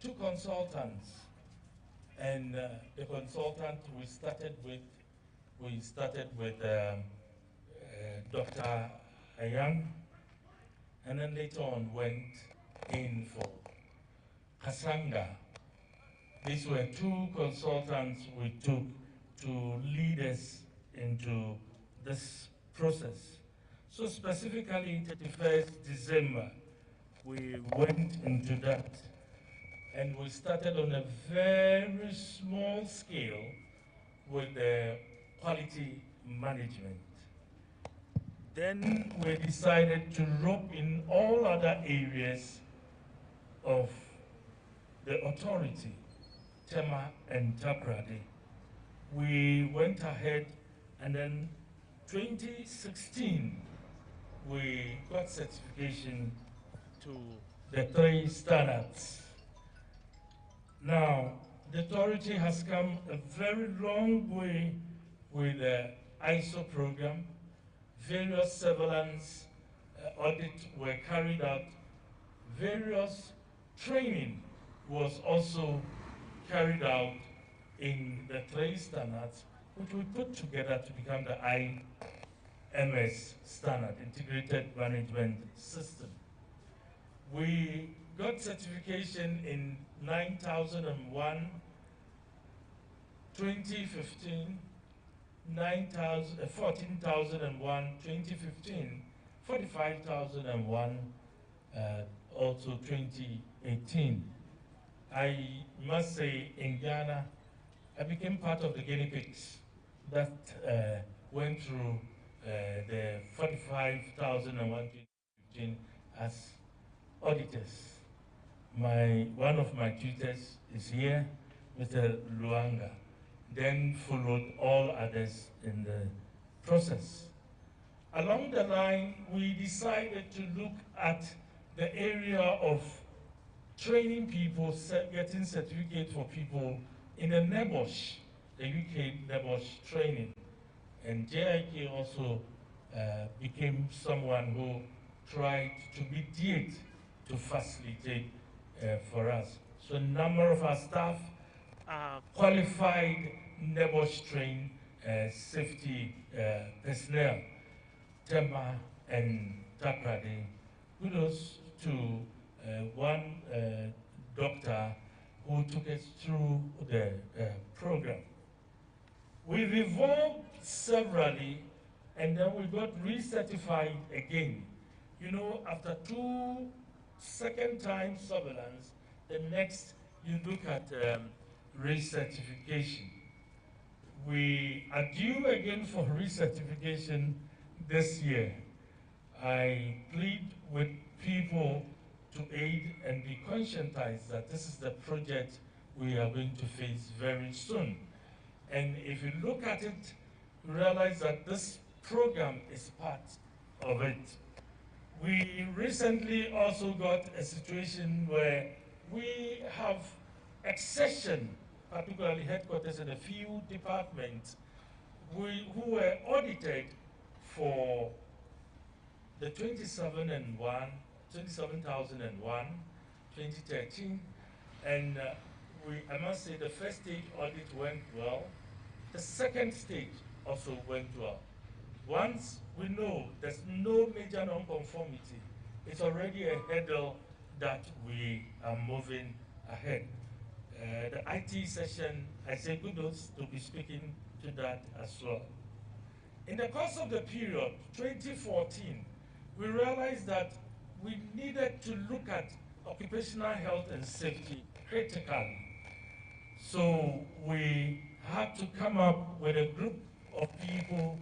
two consultants, and the consultant we started with Dr. Ayan, and then later on went in for Kasanga. These were two consultants we took to lead us into this process. So specifically, 31st December, we went into that, and we started on a very small scale with the quality management. Then we decided to rope in all other areas of the authority, Tema and Takrade. We went ahead, and then 2016, we got certification to the 3 standards. Now, the authority has come a very long way with the ISO program. Various surveillance audits were carried out. Various training was also carried out in the 3 standards, which we put together to become the IMS standard, Integrated Management System. We got certification in 9001, 2015, 14,001, 2015, 45,001, also 2018. I must say, in Ghana, I became part of the guinea pigs that went through the 45,001, 2015 as auditors. One of my tutors is here, Mr. Luanga, then followed all others in the process. Along the line, we decided to look at the area of training people, getting certificate for people in the NEBOSH, the UK NEBOSH training. And JIK also became someone who tried to mediate to facilitate for us. So a number of our staff are qualified NEBOSH trained safety personnel, Tema and Takrade. Kudos to one doctor who took us through the program. We've evolved severally, and then we got recertified again. You know, after 2 second-time surveillance, the next you look at recertification. We are due again for recertification this year. I plead with people to aid and be conscientized that this is the project we are going to face very soon. And if you look at it, you realize that this program is part of it. We recently also got a situation where we have accession, particularly headquarters in a few departments, who were audited for the 27,001, 2013, and I must say the first stage audit went well. The second stage also went well. Once we know there's no major non-conformity, it's already a hurdle that we are moving ahead. The IT session, I say kudos to be speaking to that as well. In the course of the period, 2014, we realized that we needed to look at occupational health and safety critically. So we had to come up with a group of people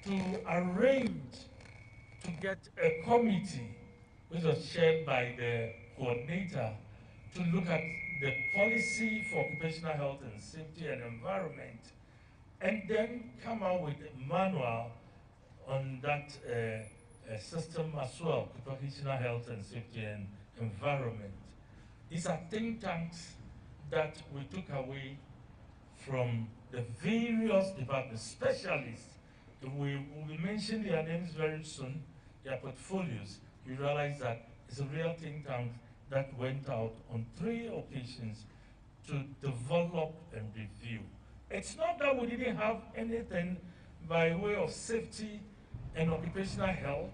to arrange to get a committee, which was chaired by the coordinator, to look at the policy for occupational health and safety and environment, and then come out with a manual on that system as well, occupational health and safety and environment. These are think tanks that we took away from the various departments, specialists. We will mention their names very soon, their portfolios. We realize that it's a real think tank that went out on 3 occasions to develop and review. It's not that we didn't have anything by way of safety and occupational health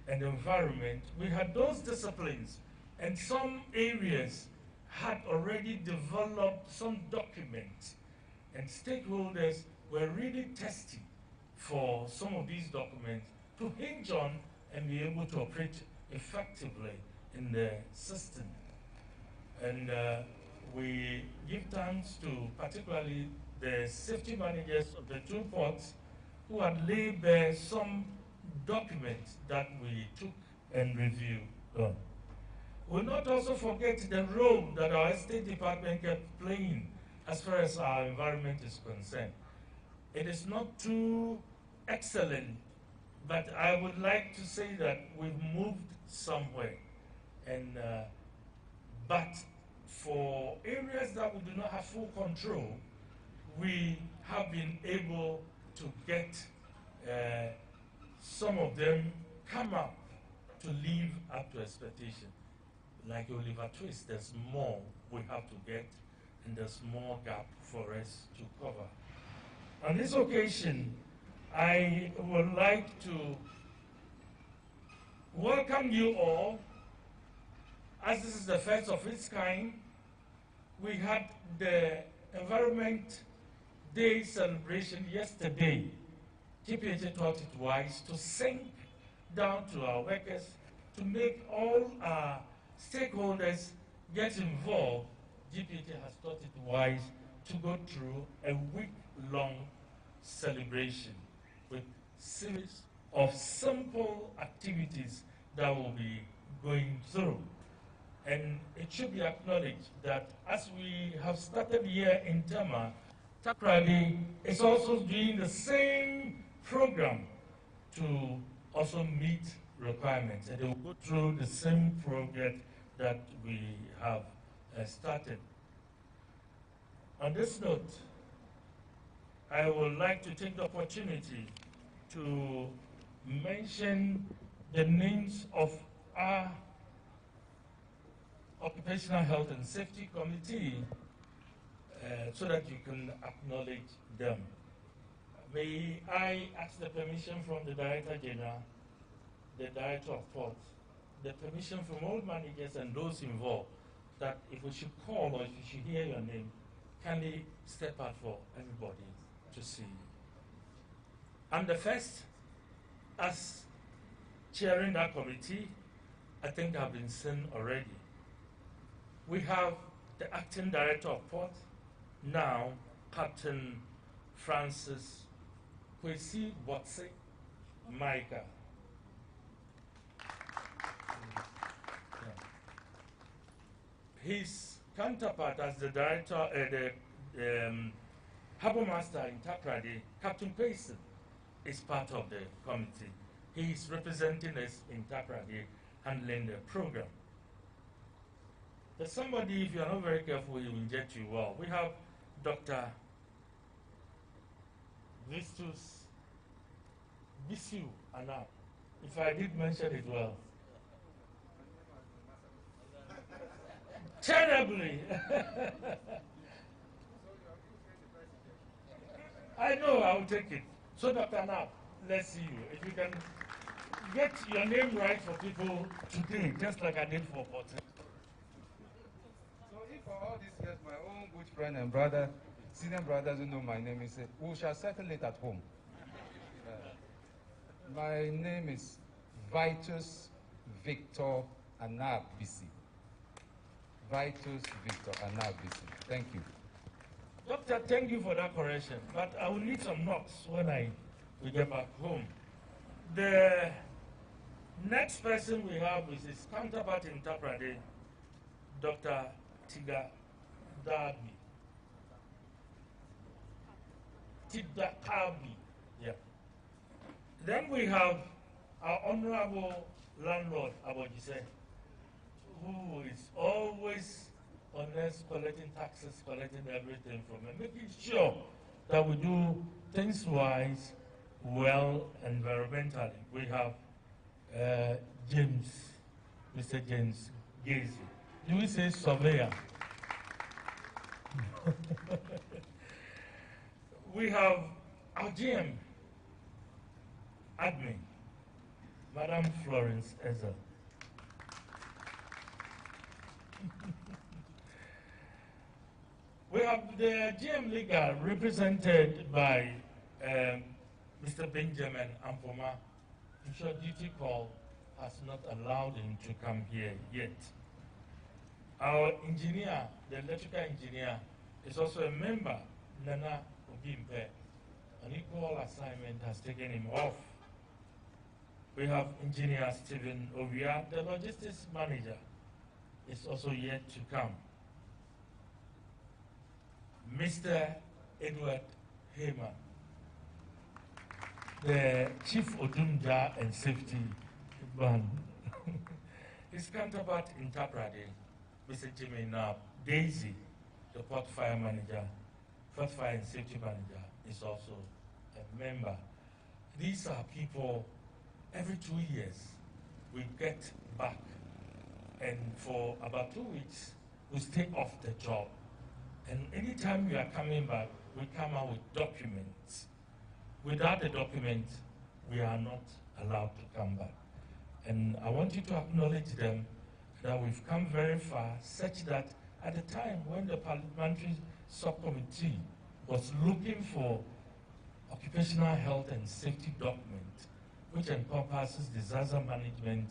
and environment. We had those disciplines, and some areas had already developed some documents, and stakeholders were really testing for some of these documents to hinge on and be able to operate effectively in the system. And we give thanks to particularly the safety managers of the 2 ports who had laid bare some documents that we took and reviewed on. We'll not also forget the role that our State Department kept playing as far as our environment is concerned. It is not too excellent, but I would like to say that we've moved somewhere. And but for areas that we do not have full control, we have been able to get some of them come up to live up to expectation. Like Oliver Twist, there's more we have to get, and there's more gap for us to cover. On this occasion, I would like to welcome you all, as this is the first of its kind. We had the Environment Day celebration yesterday. GPHA thought it wise to sink down to our workers, to make all our stakeholders get involved. GPHA has thought it wise to go through a week-long celebration with series of simple activities that will be going through. And it should be acknowledged that as we have started here in Tema, Takrady is also doing the same program to also meet requirements, and they will go through the same project that we have started. On this note, I would like to take the opportunity to mention the names of our Occupational Health and Safety Committee so that you can acknowledge them. May I ask the permission from the Director General, the Director of Ports, the permission from all managers and those involved, that if we should call or if you should hear your name, kindly step out for everybody to see. I'm the first, as chairing that committee. I think I've been seen already. We have the Acting Director of Port, now Captain Francis Kwesi Botse Micah. His counterpart as the director, Harbour Master in Takrady, Captain Payson, is part of the committee. He is representing us in Takrady, handling the program. There's somebody, if you are not very careful, he will inject you well. We have Dr. Vistus Bisiu Anna, if I did mention it well. Terribly. I know, I will take it. So, Dr. Nap, let's see you. If you can get your name right for people today, just like I did for Potter. So, if for all these years, my own good friend and brother, senior brother doesn't know my name, he said, we shall settle it at home. My name is Vitus Victor Anabisi. Vitus Victor Anabisi. Thank you. Doctor, thank you for that correction, but I will need some notes when we get back home. The next person we have is his counterpart in Takrady, Dr. Tiga Dabi. Tidakabi, yeah. Then we have our honorable landlord, Abojise, who is always on us, collecting taxes, collecting everything from them, making sure that we do things wise, well, environmentally. We have James, Mr. James Gazy. Do we say surveyor? We have our GM, admin, Madam Florence Ezel. We have the GM Legal represented by Mr. Benjamin Ampoma. I'm sure duty call has not allowed him to come here yet. Our engineer, the electrical engineer, is also a member, Nana Obimpe. An equal assignment has taken him off. We have engineer Stephen Ovia, the logistics manager, is also yet to come. Mr. Edward Heyman, the Chief Odumja and Safety Man. His counterpart in Taprade, Mr. Jimmy Knapp, Daisy, the Port Fire Manager, Port Fire and Safety Manager, is also a member. These are people, every 2 years, we get back, and for about 2 weeks, we stay off the job. And anytime we are coming back, we come out with documents. Without the document, we are not allowed to come back. And I want you to acknowledge them that we've come very far, such that at the time when the parliamentary subcommittee was looking for occupational health and safety document, which encompasses disaster management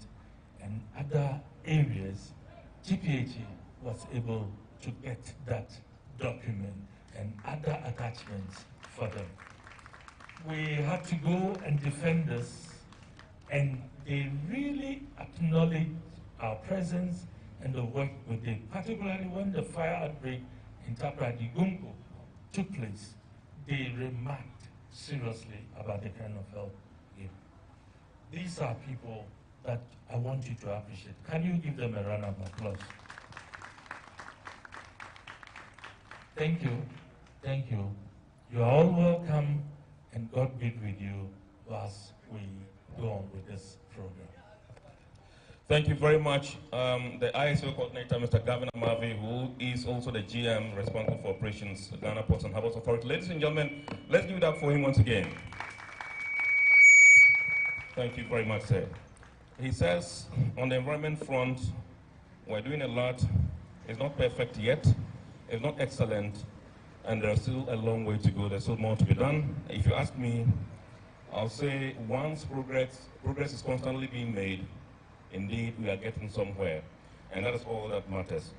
and other areas, GPHA was able to get that document and other attachments for them. We had to go and defend this, and they really acknowledged our presence and the work we did, particularly when the fire outbreak in Tapradi Gunko took place. They remarked seriously about the kind of help we gave. These are people that I want you to appreciate. Can you give them a round of applause? Thank you. Thank you. You are all welcome, and God be with you as we go on with this program. Thank you very much. The ISO coordinator, Mr. Gavin Amavi, who is also the GM responsible for operations, Ghana Ports and Harbours Authority. Ladies and gentlemen, let's give it up for him once again. Thank you very much, sir. He says, on the environment front, we're doing a lot. It's not perfect yet. It's not excellent, and there's still a long way to go. There's still more to be done. If you ask me, I'll say once progress is constantly being made, indeed we are getting somewhere, and that is all that matters.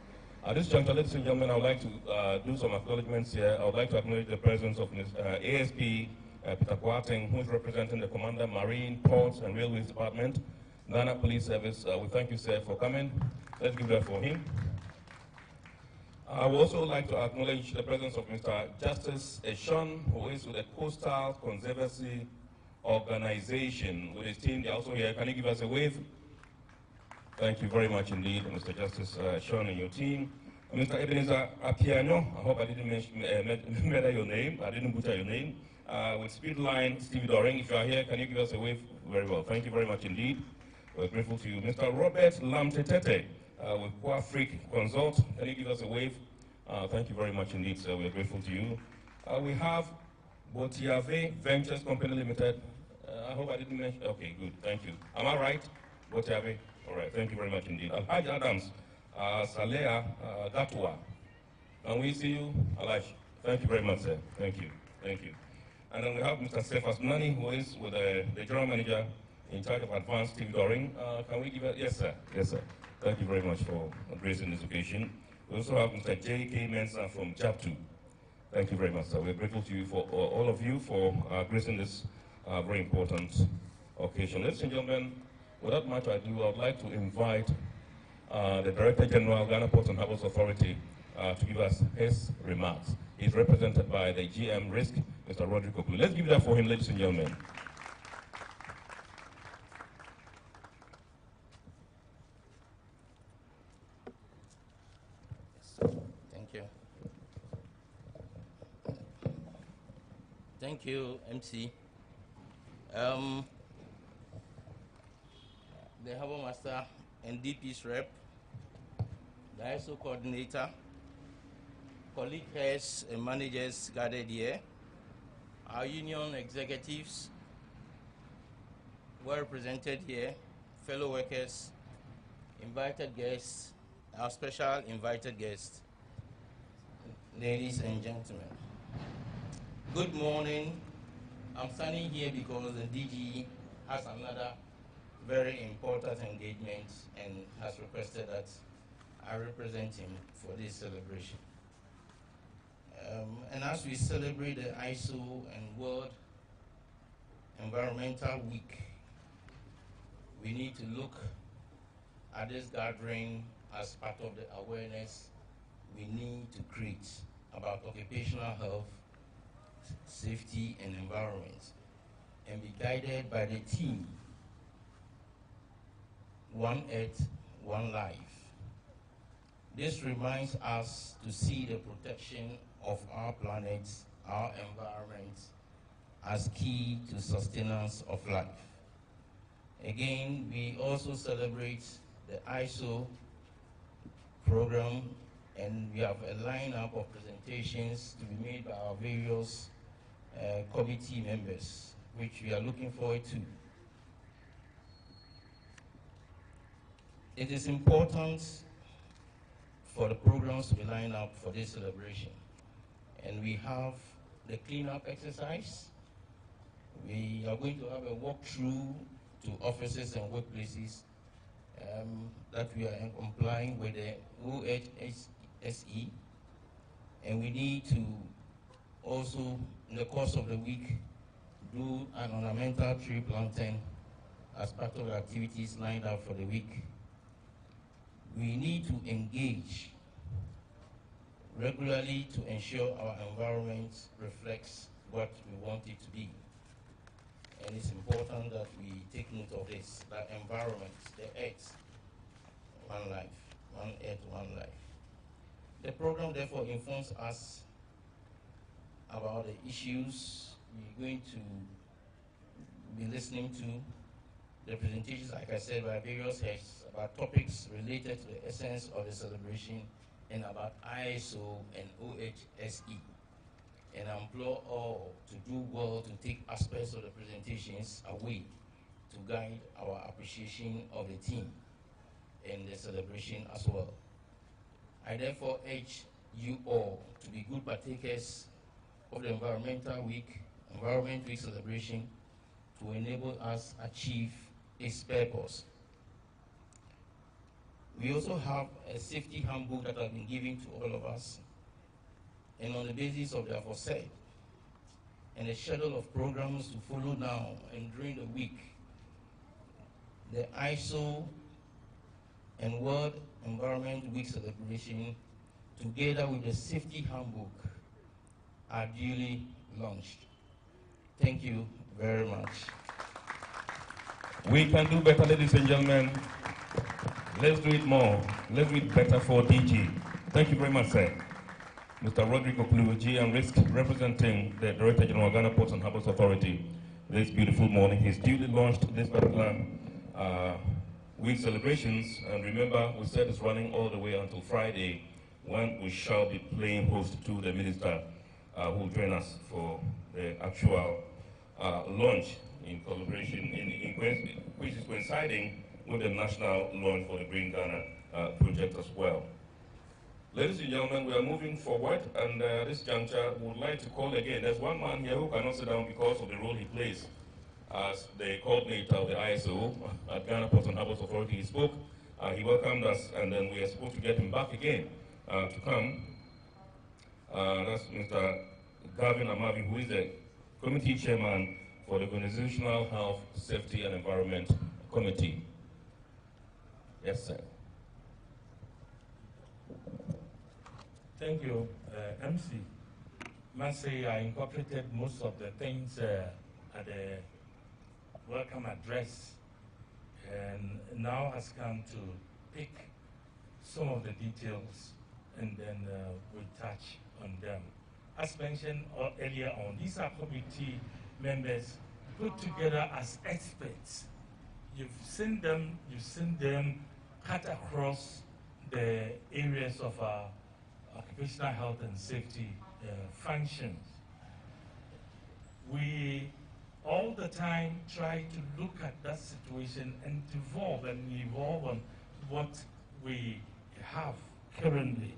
At this juncture, ladies and gentlemen, I would like to do some acknowledgements here. I would like to acknowledge the presence of ASP Peter Kwarteng, who is representing the Commander, Marine, Ports and Railways Department, Ghana Police Service. We thank you, sir, for coming. Let's give that for him. I would also like to acknowledge the presence of Mr. Justice Eshon, who is with the Coastal Conservancy Organization. With his team, they're also here. Can you give us a wave? Thank you very much indeed, Mr. Justice Eshon and your team. Mr. Ebenezer Apiano, I hope I didn't murder your name, I didn't butcher your name. With Speedline, Stevie Doring, if you are here, can you give us a wave? Very well. Thank you very much indeed. We're grateful to you. Mr. Robert Lamtetete, with Quafric Consult, can you give us a wave? Thank you very much indeed, sir. We're grateful to you. We have Botiave Ventures Company Limited. I hope I didn't mention. Okay, good. Thank you. Am I right? Botiave? All right. Thank you very much indeed. Alhaji Adams, Salea Gatwa. Can we see you? Alhaji. Thank you very much, sir. Thank you. Thank you. And then we have Mr. Stefas Nani, who is with the General Manager in charge of Advanced Steve Doring. Can we give it? Yes, sir. Yes, sir. Thank you very much for gracing this occasion. We also have Mr. J.K. Mensah from Chapter 2. Thank you very much, sir. We're grateful to you for all of you for gracing this very important occasion. Ladies and gentlemen, without much ado, I would like to invite the Director General, Ghana Ports and Harbours Authority, to give us his remarks. He's represented by the GM Risk, Mr. Roderick Okulu. Let's give it up for him, ladies and gentlemen. Thank you. Thank you, MC. The Harbour Master and DP's rep, the ISO coordinator, colleague heads and managers gathered here, our union executives were represented here, fellow workers, invited guests, our special invited guests, ladies and gentlemen. Good morning. I'm standing here because the DG has another very important engagement and has requested that I represent him for this celebration. And as we celebrate the ISO and World Environmental Week, we need to look at this gathering as part of the awareness we need to create about occupational health, safety, and environment, and be guided by the theme, One Earth, One Life. This reminds us to see the protection of our planet, our environment, as key to sustenance of life. Again, we also celebrate the ISO program, and we have a lineup of presentations to be made by our various committee members, which we are looking forward to. It is important for the programs to be lined up for this celebration. And we have the cleanup exercise. We are going to have a walkthrough to offices and workplaces that we are complying with the OHSE. And we need to also, in the course of the week, do an ornamental tree planting as part of the activities lined up for the week. We need to engage regularly to ensure our environment reflects what we want it to be. And it's important that we take note of this, that environment, the earth, one life, one earth, one life. The program therefore informs us about the issues we're going to be listening to, the presentations, like I said, by various heads, about topics related to the essence of the celebration, and about ISO and OHSE. And I implore all to do well to take aspects of the presentations away to guide our appreciation of the team and the celebration as well. I therefore urge you all to be good partakers of the Environment Week celebration to enable us achieve its purpose. We also have a safety handbook that has been given to all of us, and on the basis of the aforesaid, and a schedule of programs to follow now and during the week, the ISO and World Environment Week celebration, together with the safety handbook, are duly launched. Thank you very much. We can do better, ladies and gentlemen. Let's do it more. Let's do it better for DG. Thank you very much, sir. Mr. Rodrigo Puluji and Risk, representing the Director General of Ghana Ports and Harbours Authority, this beautiful morning. He's duly launched this particular week celebrations. And remember, we said it's running all the way until Friday, when we shall be playing host to the minister who will join us for the actual launch in collaboration, which is coinciding with the national launch for the Green Ghana project as well. Ladies and gentlemen, we are moving forward, and this juncture would like to call again. There's one man here who cannot sit down because of the role he plays as the coordinator of the ISO at Ghana Ports and Harbours Authority. He spoke, he welcomed us, and then we are supposed to get him back again to come. That's Mr. Gavin Amavi, who is the committee chairman for the Organizational Health, Safety and Environment Committee. Yes, sir. Thank you, MC. Must say I incorporated most of the things at the welcome address, and now has come to pick some of the details, and then we touch on them. As mentioned earlier on, these are committee members put together as experts. You've seen them cut across the areas of our occupational health and safety functions. We all the time try to look at that situation and evolve on what we have currently.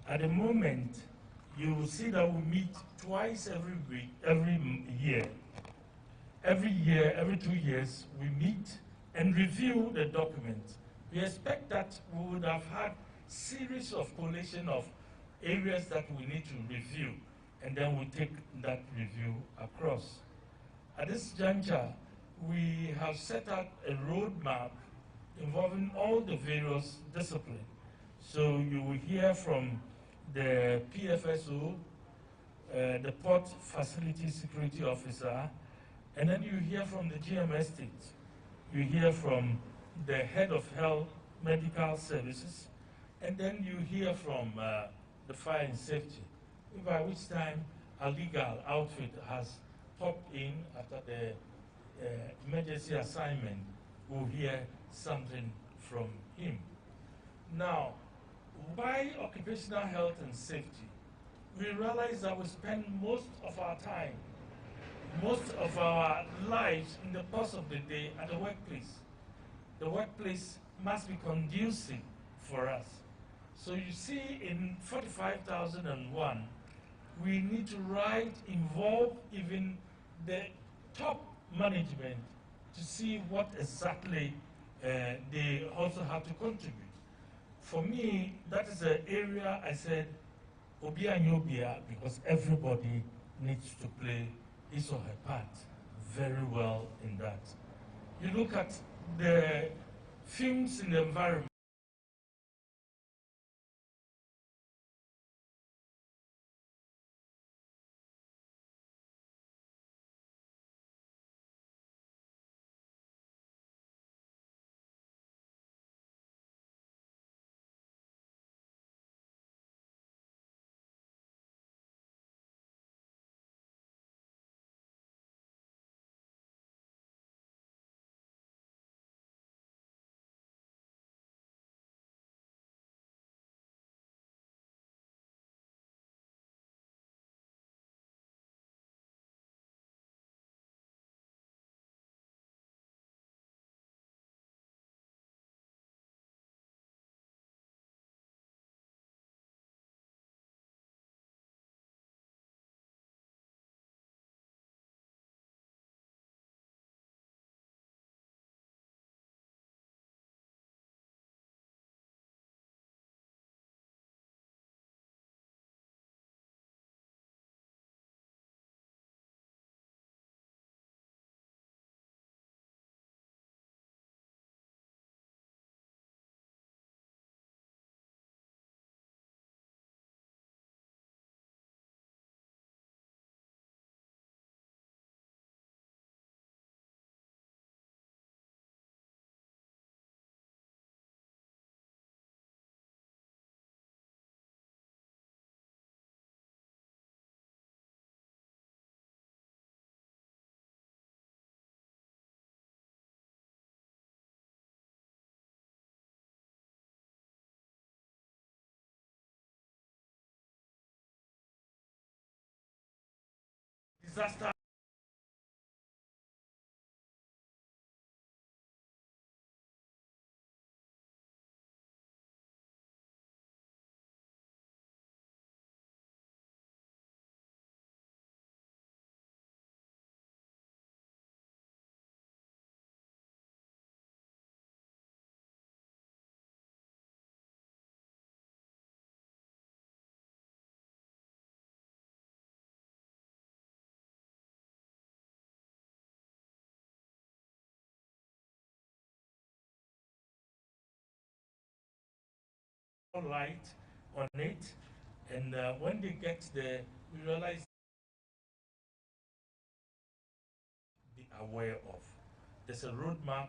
At the moment, you will see that we meet twice every week, every year. Every year, every 2 years, we meet and review the document. We expect that we would have had series of collation of areas that we need to review, and then we take that review across. At this juncture, we have set out a roadmap involving all the various disciplines. So you will hear from the PFSO, the Port Facility Security Officer, and then you hear from the GM Estate. You hear from the Head of Health Medical Services, and then you hear from the Fire and Safety, by which time a legal outfit has popped in after the emergency assignment. We'll hear something from him. Now, why occupational health and safety? We realize that we spend most of our time, most of our lives in the course of the day at the workplace. The workplace must be conducive for us. So you see in 45,001, we need to involve even the top management to see what exactly they also have to contribute. For me, that is the area I said, Obia and Yobia, because everybody needs to play his or her part very well in that. You look at the fumes in the environment. Disaster light on it, and when they get there, we realize be aware of. There's a roadmap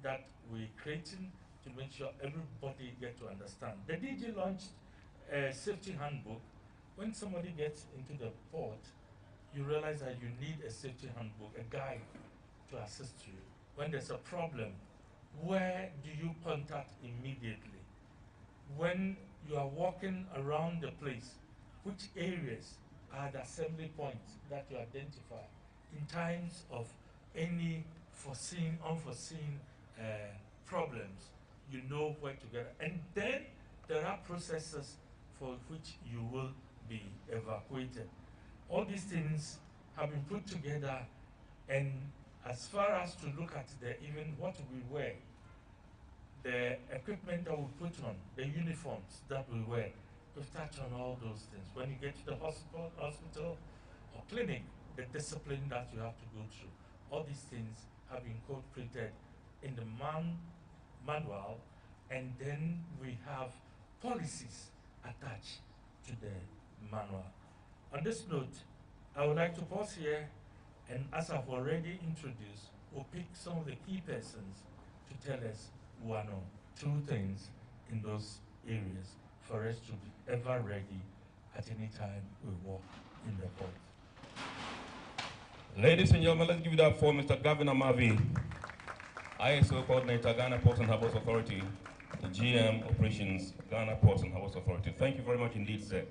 that we're creating to make sure everybody get to understand. The DG launched a safety handbook. When somebody gets into the port, you realize that you need a safety handbook, a guide to assist you. When there's a problem, where do you contact immediately? when you are walking around the place, which areas are the assembly points that you identify in times of any unforeseen problems. You know where to get it. And then there are processes for which you will be evacuated. All these things have been put together, and as far as to look at even what we wear, the equipment that we put on, the uniforms that we wear, we've touched on all those things. When you get to the hospital or clinic, the discipline that you have to go through, all these things have been incorporated in the manual, and then we have policies attached to the manual. On this note, I would like to pause here, and as I've already introduced, we'll pick some of the key persons to tell us one or two things in those areas for us to be ever ready at any time we walk in the port. Ladies and gentlemen, let's give it up for Mr. Gavin Amavi, ISO Coordinator, Ghana Ports and Harbours Authority, the GM Operations, Ghana Ports and Harbours Authority. Thank you very much indeed, sir.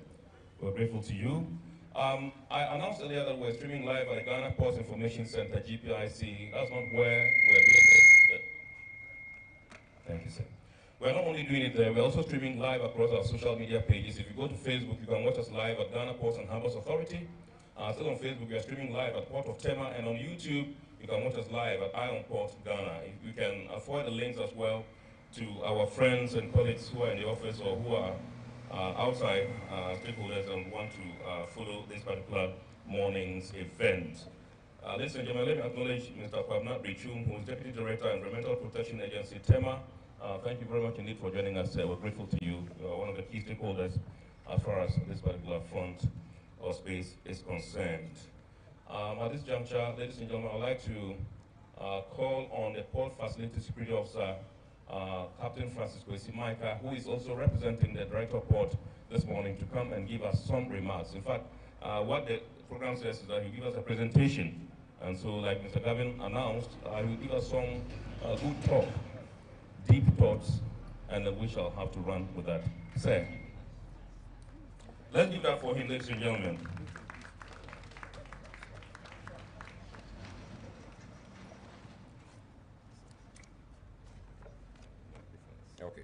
We're grateful to you. I announced earlier that we're streaming live at the Ghana Ports Information Center, GPHA. That's not where we're doing this. Thank you, sir. We're not only doing it there, we're also streaming live across our social media pages. If you go to Facebook, you can watch us live at Ghana Ports and Harbours Authority. Still on Facebook, we are streaming live at Port of Tema, and on YouTube, you can watch us live at Iron Port, Ghana. If you can afford the links as well to our friends and colleagues who are in the office or who are outside stakeholders and want to follow this particular morning's event. Ladies and gentlemen, let me acknowledge Mr. Kwabna Brichum, who is Deputy Director, Environmental Protection Agency, Tema. Thank you very much indeed for joining us. We're grateful to you. You are one of the key stakeholders as far as this particular front or space is concerned. At this juncture, ladies and gentlemen, I'd like to call on the Port Facility Security Officer, Captain Francisco Isimaika, who is also representing the Director of Port this morning, to come and give us some remarks. In fact, what the program says is that he'll give us a presentation. And so, like Mr. Gavin announced, he will give us some good talk, deep thoughts, and then we shall have to run with that. Sir, let's give that for him, ladies and gentlemen. Okay.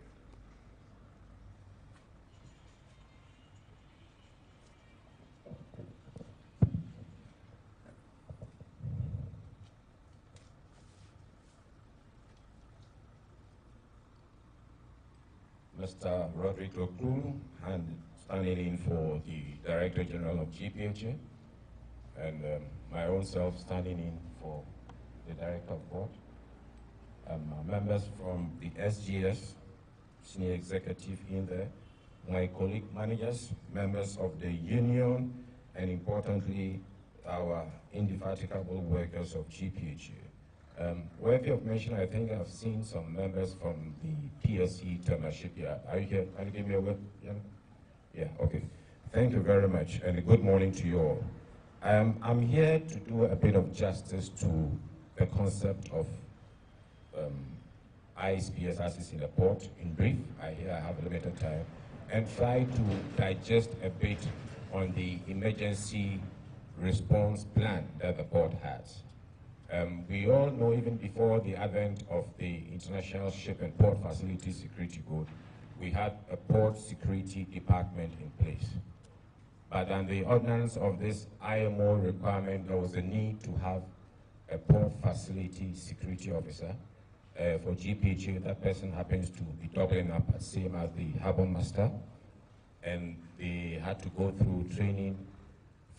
Mr. Roderick Okru, and standing in for the Director General of GPHA, and my own self standing in for the Director of Port. Members from the SGS, senior executive in there, my colleague managers, members of the union, and importantly, our indefatigable workers of GPHA. Worthy of mention, I think I've seen some members from the PSC Tema Shipyard. Are you here? Can you give me a word? Yeah, okay. Thank you very much, and good morning to you all. I'm here to do a bit of justice to the concept of ISPS as in the port. In brief, I have limited time, and try to digest a bit on the emergency response plan that the port has. We all know, even before the advent of the International Ship and Port Facility Security Code, we had a port security department in place. But on the ordinance of this IMO requirement, there was a need to have a port facility security officer. For GPHA, that person happens to be doubling up as same as the harbor master, and they had to go through training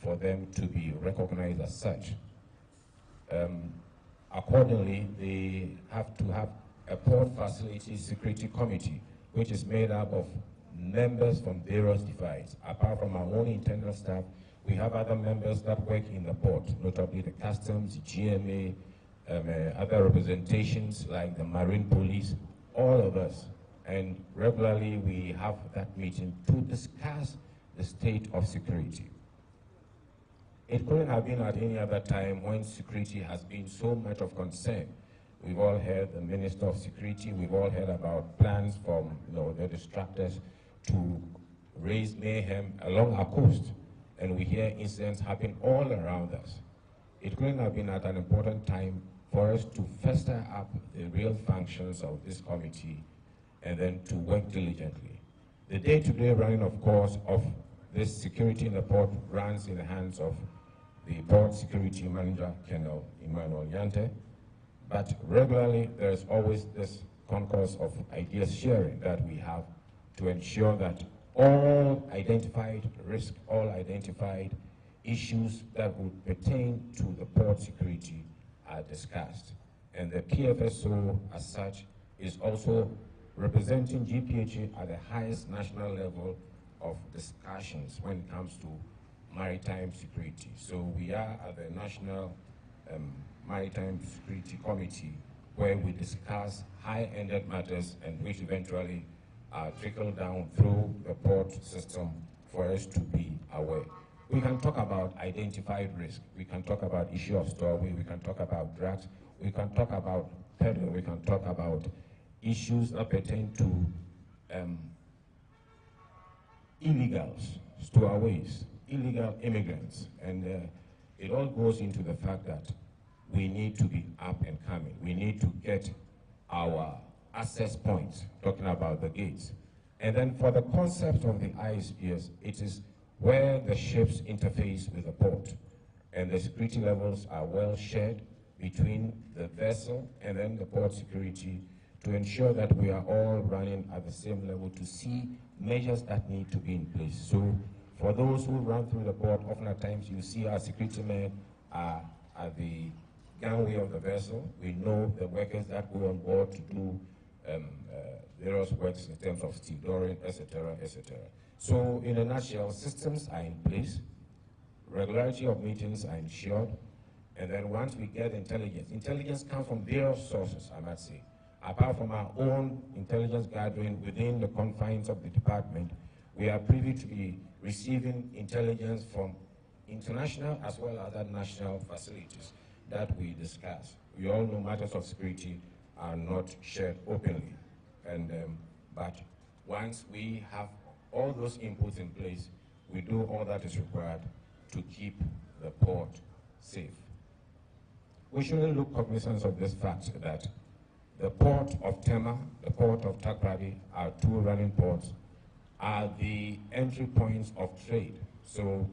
for them to be recognized as such. Accordingly, they have to have a port facility security committee, which is made up of members from various divides. Apart from our own internal staff, we have other members that work in the port, notably the customs, GMA, other representations like the Marine Police, all of us. And regularly we have that meeting to discuss the state of security. It couldn't have been at any other time when security has been so much of concern We've all heard the Minister of Security. We've all heard about plans from the distractors to raise mayhem along our coast. And we hear incidents happen all around us. It couldn't have been at an important time for us to fester up the real functions of this committee and then to work diligently. The day-to-day running, of course, of this security in the port runs in the hands of the Port Security Manager, Colonel Emmanuel Yante, but regularly there's always this concourse of ideas sharing that we have to ensure that all identified risks, all identified issues that would pertain to the port security are discussed. And the PFSO as such is also representing GPHA at the highest national level of discussions when it comes to maritime security. So we are at the National Maritime Security Committee, where we discuss high-ended matters and which eventually trickle down through the port system for us to be aware. We can talk about identified risk. We can talk about issue of stowaway. We can talk about drugs. We can talk about peddling. We can talk about issues that pertain to illegals, stowaways, illegal immigrants. And it all goes into the fact that we need to be up and coming. We need to get our access points, talking about the gates. And then for the concept of the ISPS, it is where the ships interface with the port, and the security levels are well shared between the vessel and then the port security to ensure that we are all running at the same level to see measures that need to be in place. So for those who run through the port, often at times you see our security men are at the gangway of the vessel. We know the workers that go on board to do various works in terms of stevedoring, etc., etc. So in a nutshell, systems are in place, regularity of meetings are ensured, and then once we get intelligence comes from various sources, I must say. Apart from our own intelligence gathering within the confines of the department, we are privy to be receiving intelligence from international as well as other national facilities that we discuss. We all know matters of security are not shared openly, and but once we have all those inputs in place, we do all that is required to keep the port safe. We shouldn't look cognizant of this fact that the port of Tema, the port of Takrady, our two running ports, are the entry points of trade. So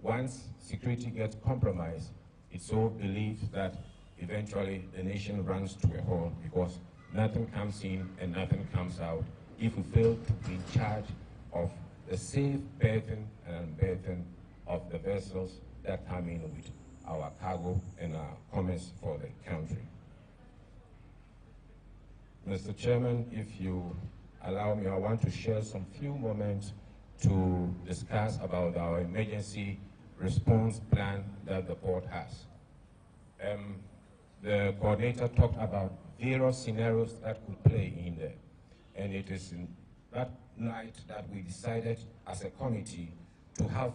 once security gets compromised, it's so believed that eventually the nation runs to a halt because nothing comes in and nothing comes out if we fail to be in charge of the safe berthing and unberthing of the vessels that come in with our cargo and our commerce for the country. Mr. Chairman, if you allow me, I want to share some few moments to discuss about our emergency response plan that the port has. The coordinator talked about various scenarios that could play in there, and it is in that night that we decided as a committee to have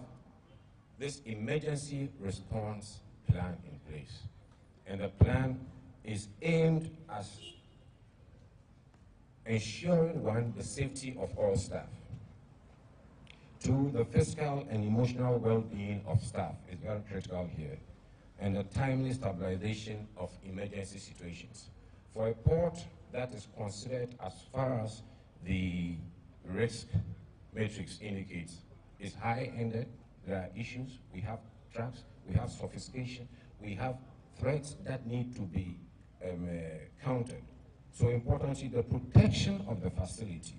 this emergency response plan in place. And the plan is aimed at ensuring, one, the safety of all staff. Two, the physical and emotional well-being of staff is very critical here, and the timely stabilization of emergency situations. For a port that is considered, as far as the risk matrix indicates, is high-ended, there are issues, we have traps, we have sophistication, we have threats that need to be countered. So importantly, the protection of the facility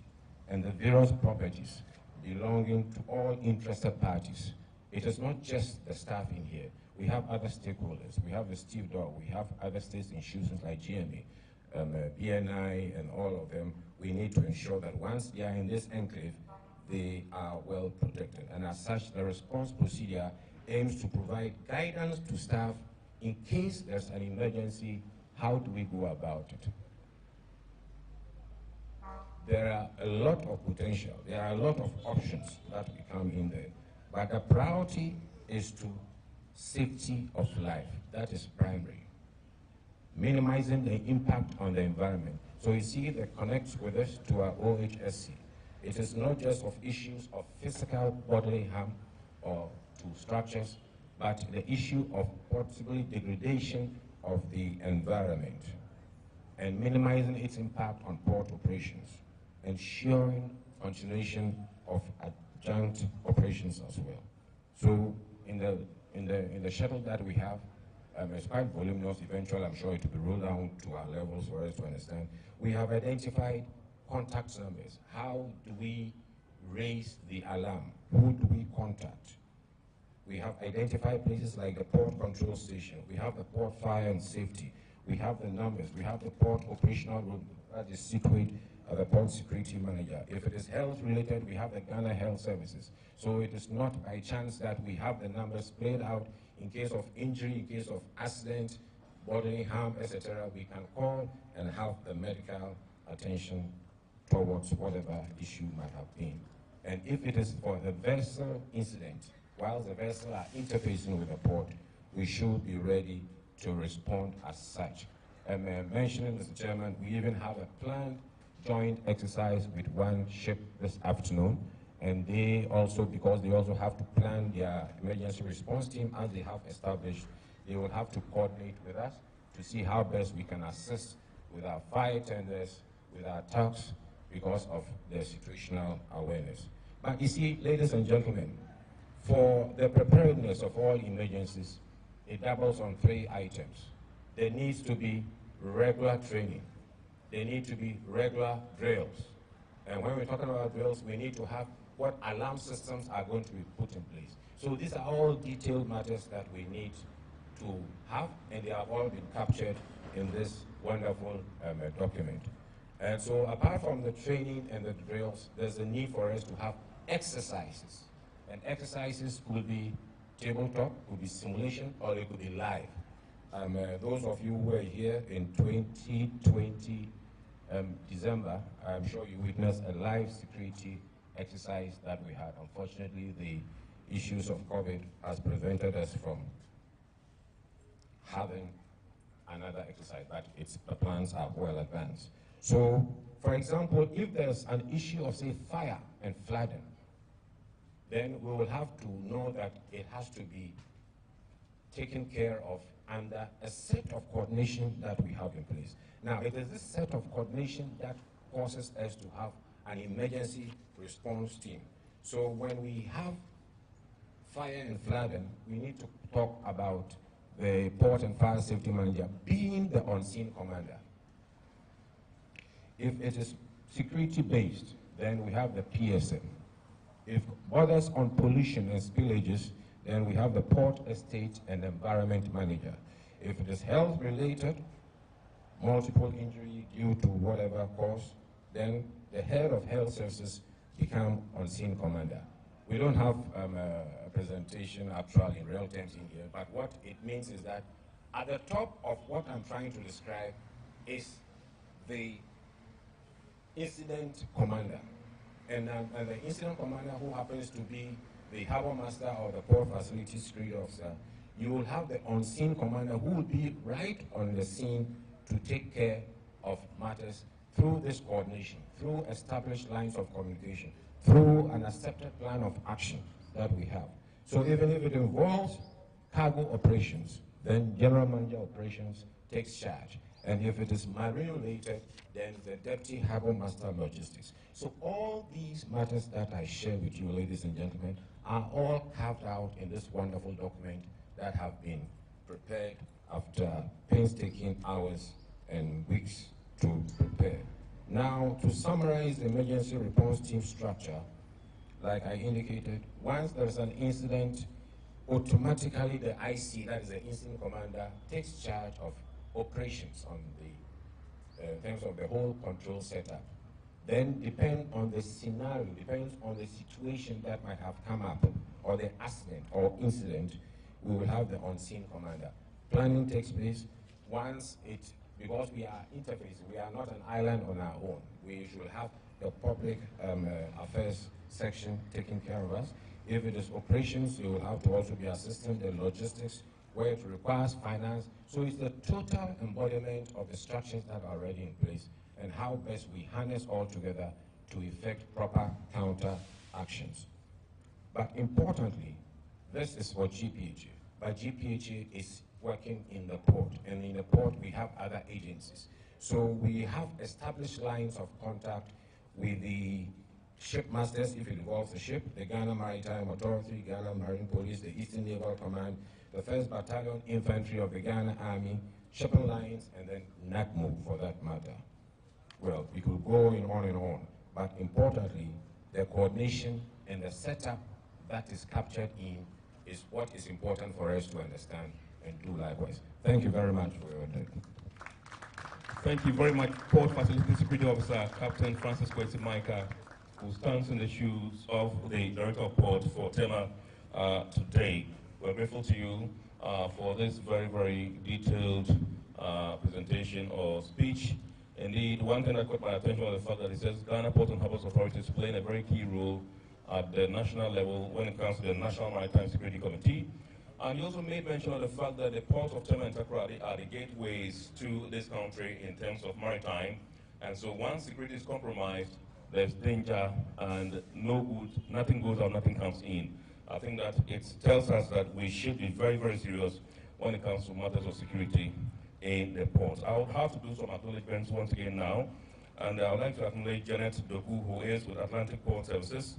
and the various properties belonging to all interested parties. It is not just the staff in here. We have other stakeholders. We have the stevedore. We have other state institutions like GMA, BNI, and all of them. We need to ensure that once they are in this enclave, they are well protected. And as such, the response procedure aims to provide guidance to staff in case there's an emergency. How do we go about it? There are a lot of potential. There are a lot of options that come in there. But the priority is to safety of life. That is primary. minimizing the impact on the environment. So you see that connects with us to our OHSE. It is not just of issues of physical bodily harm or to structures, but the issue of possibly degradation of the environment and minimizing its impact on port operations, ensuring continuation of adjunct operations as well. So in the shuttle that we have, it's quite voluminous. Eventually, I'm sure it will be rolled down to our levels for us to understand. We have identified contact numbers. How do we raise the alarm? Who do we contact? We have identified places like the port control station. We have the port fire and safety. We have the numbers. We have the port operational room that is situated at the port security manager. If it is health related, we have the Ghana Health Services. So it is not by chance that we have the numbers played out in case of injury, in case of accident, bodily harm, etc. We can call and have the medical attention towards whatever issue might have been. And if it is for the vessel incident, while the vessel are interfacing with the port, we should be ready to respond as such. And mentioning, Mr. Chairman, we even have a planned joint exercise with one ship this afternoon, and they also, because they also have to plan their emergency response team as they have established, they will have to coordinate with us to see how best we can assist with our fire tenders, with our tax, because of their situational awareness. But you see, ladies and gentlemen, for the preparedness of all emergencies, it doubles on 3 items. There needs to be regular training. There need to be regular drills. And when we're talking about drills, we need to have what alarm systems are going to be put in place. So these are all detailed matters that we need to have, and they have all been captured in this wonderful document. And so apart from the training and the drills, there's a need for us to have exercises. And exercises could be tabletop, could be simulation, or it could be live. Those of you who were here in 2020 December, I'm sure you witnessed a live security exercise that we had. Unfortunately, the issues of COVID has prevented us from having another exercise, but the plans are well advanced. So, for example, if there's an issue of, say, fire and flooding, then we will have to know that it has to be taken care of under a set of coordination that we have in place. Now, it is this set of coordination that causes us to have an emergency response team. So when we have fire and flooding, we need to talk about the port and fire safety manager being the on-scene commander. If it is security-based, then we have the PSM. If borders on pollution and spillages, then we have the port, estate, and environment manager. If it is health-related, multiple injury due to whatever cause, then the head of health services become on-scene commander. We don't have a presentation actually in real terms in here, but what it means is that at the top of what I'm trying to describe is the incident commander. And the incident commander, who happens to be the harbor master or the port facility security officer, you will have the on-scene commander who will be right on the scene to take care of matters through this coordination, through established lines of communication, through an accepted plan of action that we have. So even if it involves cargo operations, then general manager operations takes charge. And if it is marine related, then the deputy harbor master logistics. So all these matters that I share with you, ladies and gentlemen, are all carved out in this wonderful document that have been prepared after painstaking hours and weeks to prepare. Now, to summarize the emergency response team structure, like I indicated, once there is an incident, automatically the IC, that is the incident commander, takes charge of operations on the in terms of the whole control setup. Then depend on the scenario, depends on the situation that might have come up, or the accident or incident, we will have the on-scene commander. Planning takes place once because we are interfacing, we are not an island on our own. We should have the public affairs section taking care of us. If it is operations, you will have to also be assisting the logistics where it requires finance. So it's the total embodiment of the structures that are already in place and how best we harness all together to effect proper counter actions. But importantly, this is for GPHA, but GPHA is working in the port, and in the port we have other agencies. So we have established lines of contact with the shipmasters if it involves a ship, the Ghana Maritime Authority, Ghana Marine Police, the Eastern Naval Command, the 1st Battalion Infantry of the Ghana Army, shipping lines, and then NACMO for that matter. Well, we could go on and on, but importantly, the coordination and the setup that is captured in is what is important for us to understand and do likewise. Thank you very much for your attention. Thank you very much, Port Facility Security Officer Captain Francis Kwesi Micah, who stands in the shoes of the Director of Port for TEMA today. We're grateful to you for this very, very detailed presentation or speech. Indeed, one thing that caught my attention was the fact that it says Ghana Port and Harbours Authority is playing a very key role at the national level when it comes to the National Maritime Security Committee. And you also made mention of the fact that the ports of Tema and Takoradi are the gateways to this country in terms of maritime. And so once security is compromised, there's danger and no good, nothing goes out, nothing comes in. I think that it tells us that we should be very, very serious when it comes to matters of security in the ports. I would have to do some acknowledgements once again now. And I would like to acknowledge Janet Doku, who is with Atlantic Port Services.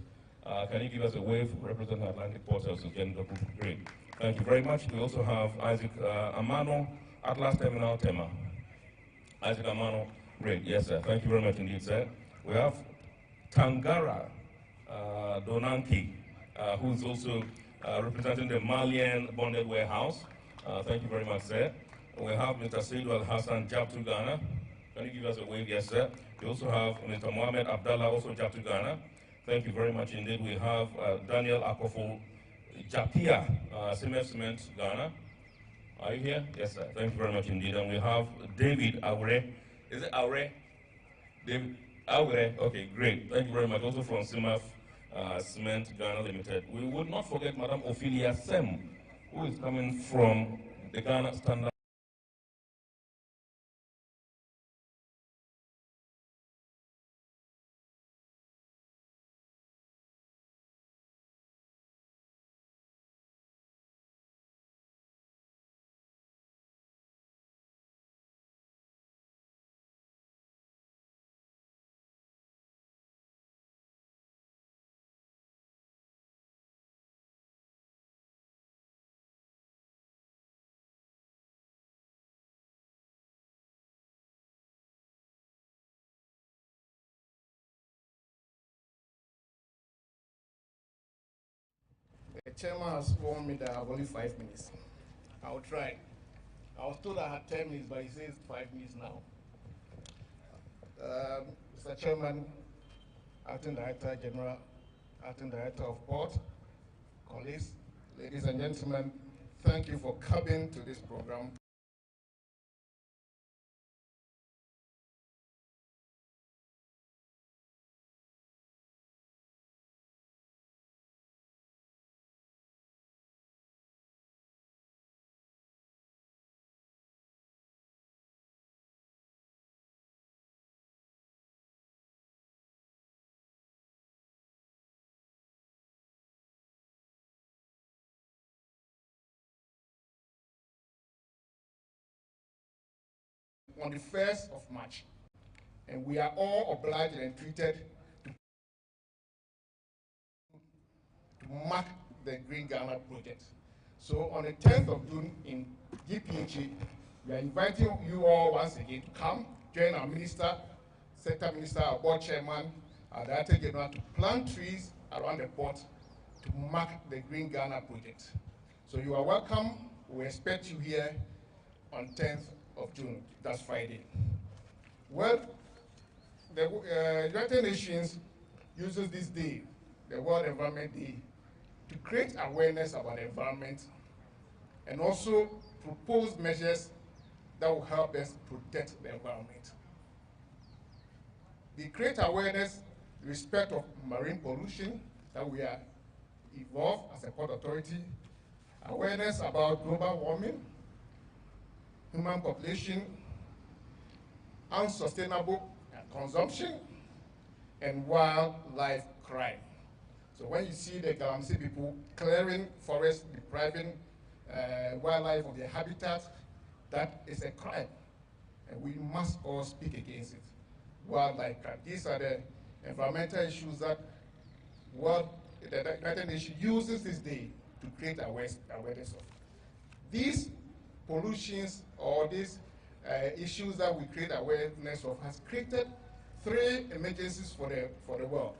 Can you give us a wave representing Atlantic Port Services, Janet Doku? Great. Thank you very much. We also have Isaac Amano, Atlas Terminal Tema. Isaac Amano, great. Yes, sir. Thank you very much indeed, sir. We have Tangara Donanki, who's also representing the Malian Bonded Warehouse. Thank you very much, sir. We have Mr. Saidu Al-Hassan, Japtu Ghana. Can you give us a wave? Yes, sir. We also have Mr. Mohamed Abdallah, also Japtu Ghana. Thank you very much indeed. We have Daniel Akofo, Japia, Cement, Ghana. Are you here? Yes, sir. Thank you very much indeed. And we have David Aure. Is it Aure? David Aure. Okay, great. Thank you very much. Also from Cement Ghana Limited. We would not forget Madam Ophelia Sem, who is coming from the Ghana Standard. The chairman has warned me that I have only 5 minutes. I'll try. I was told I had 10 minutes, but he says 5 minutes now. Mr. Chairman, Acting Director General, Acting Director of Port, colleagues, ladies and gentlemen, thank you for coming to this program. On the 1st of March, and we are all obliged and treated to mark the Green Ghana project. So on the 10th of June in GPHA, we are inviting you all once again to come, join our minister, sector minister, our board chairman, our director general to plant trees around the port to mark the Green Ghana project. So you are welcome. We expect you here on 10th of June, that's Friday. Well, the United Nations uses this day, the World Environment Day, to create awareness about the environment and also propose measures that will help us protect the environment. They create awareness in respect of marine pollution, that we are involved as a port authority, awareness about global warming, human population, unsustainable consumption, and wildlife crime. So when you see the Galamsey people clearing forests, depriving wildlife of their habitat, that is a crime. And we must all speak against it. Wildlife crime. These are the environmental issues that the United Nations uses this day to create awareness of. These pollutions or these issues that we create awareness of has created 3 emergencies for the world.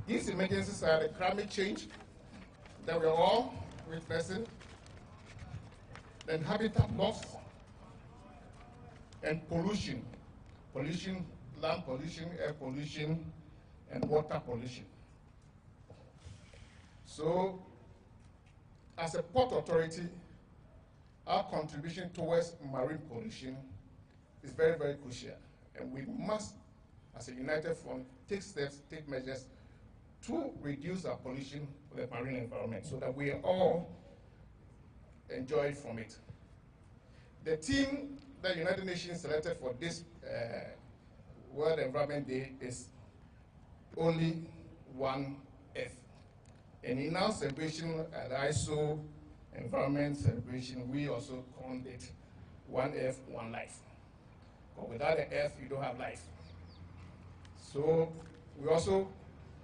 These emergencies are the climate change that we're all witnessing, then habitat loss, and pollution. Pollution, land pollution, air pollution, and water pollution. So, as a port authority, our contribution towards marine pollution is very, very crucial. And we must, as a united front, take steps, take measures to reduce our pollution of the marine environment so that we all enjoy from it. The team that United Nations selected for this World Environment Day is only one F. And in our celebration at ISO Environment Celebration, we also called it one F, one life. But without an F, you don't have life. So we're also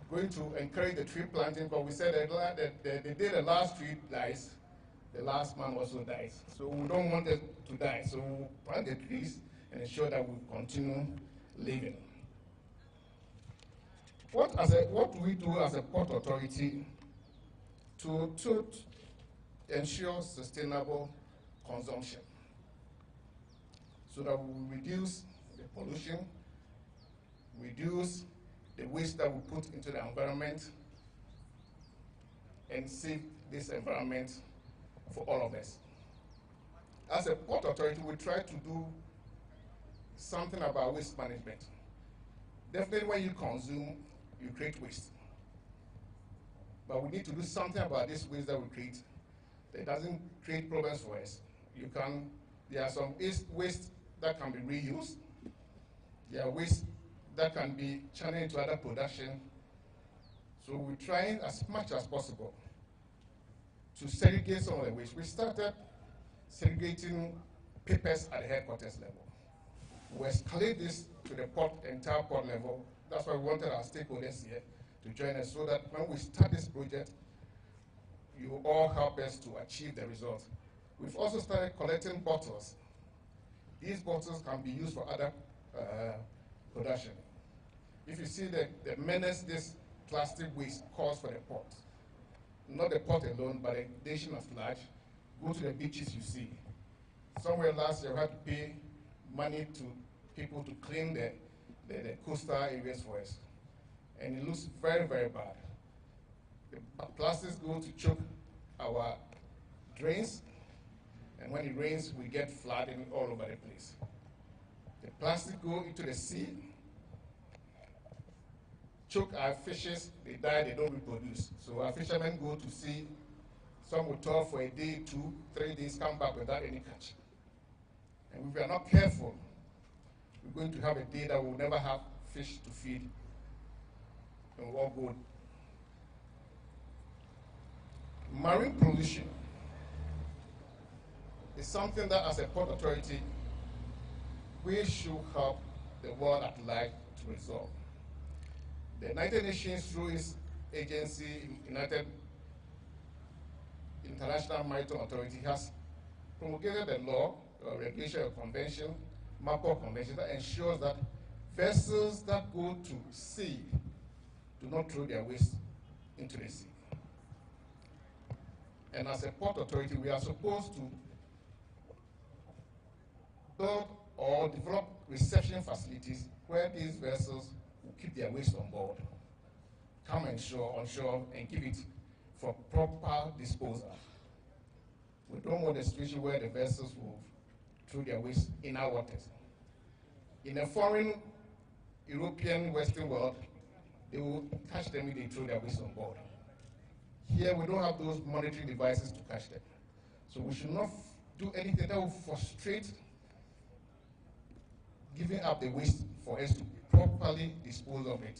going to encourage the tree planting, but we said that the day the last tree dies, the last man also dies. So we don't want it to die. So we'll plant the trees and ensure that we continue living. What do we do as a port authority to ensure sustainable consumption so that we will reduce the pollution, reduce the waste that we put into the environment, and save this environment for all of us? As a port authority, we try to do something about waste management. Definitely when you consume, you create waste. But we need to do something about this waste that we create that doesn't create problems for us. There are some waste that can be reused. There are waste that can be channeled into other production. So we're trying as much as possible to segregate some of the waste. We started segregating papers at the headquarters level. We escalate this to the entire port level. That's why we wanted our stakeholders here to join us so that when we start this project, you all help us to achieve the results. We've also started collecting bottles. These bottles can be used for other production. If you see the menace this plastic waste cause for the port, not the port alone, but the nation at large, go to the beaches you see. Somewhere last year, we had to pay money to people to clean the coastal areas for us. And it looks very, very bad. The plastics go to choke our drains, and when it rains, we get flooding all over the place. The plastic go into the sea, choke our fishes, they die, they don't reproduce. So our fishermen go to sea, some will toil for a day, 2, 3 days, come back without any catch. And if we are not careful, we're going to have a day that we'll never have fish to feed, and we'll all go. Marine pollution is something that, as a port authority, we should help the world at large to resolve. The United Nations, through its agency, International Maritime Authority, has promulgated a law, a regulation, a convention, MAPO convention, that ensures that vessels that go to sea do not throw their waste into the sea. And as a port authority, we are supposed to build or develop reception facilities where these vessels will keep their waste on board, come on shore, and keep it for proper disposal. We don't want a situation where the vessels will throw their waste in our waters. In a foreign European Western world, they will catch them if they throw their waste on board. Here we don't have those monitoring devices to catch them. So we should not do anything that will frustrate giving up the waste for us to properly dispose of it.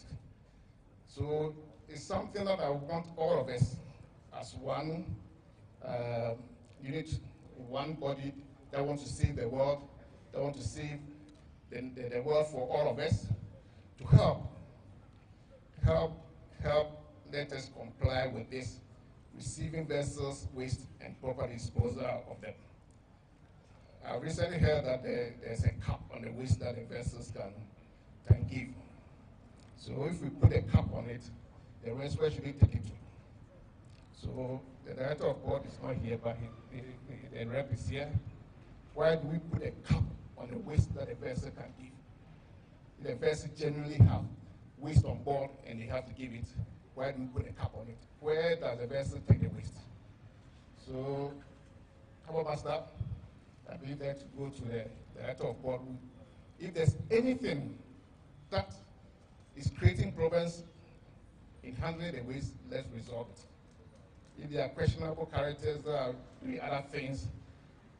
So it's something that I want all of us as one unit, one body that wants to save the world, that wants to save the world for all of us, to help let us comply with this, receiving vessels, waste, and proper disposal of them. I recently heard that there's a cap on the waste that the vessels can give. So if we put a cap on it, the rest, where should we take it to? So the director of board is not here, but the rep is here. Why do we put a cap on the waste that a vessel can give? The vessel generally have waste on board and they have to give it. Why do we put a cap on it? Where does the vessel take the waste? So, Harbour Master, I believe that to go to the director of board. If there's anything that is creating problems in handling the waste, let's resolve it. If there are questionable characters that are doing other things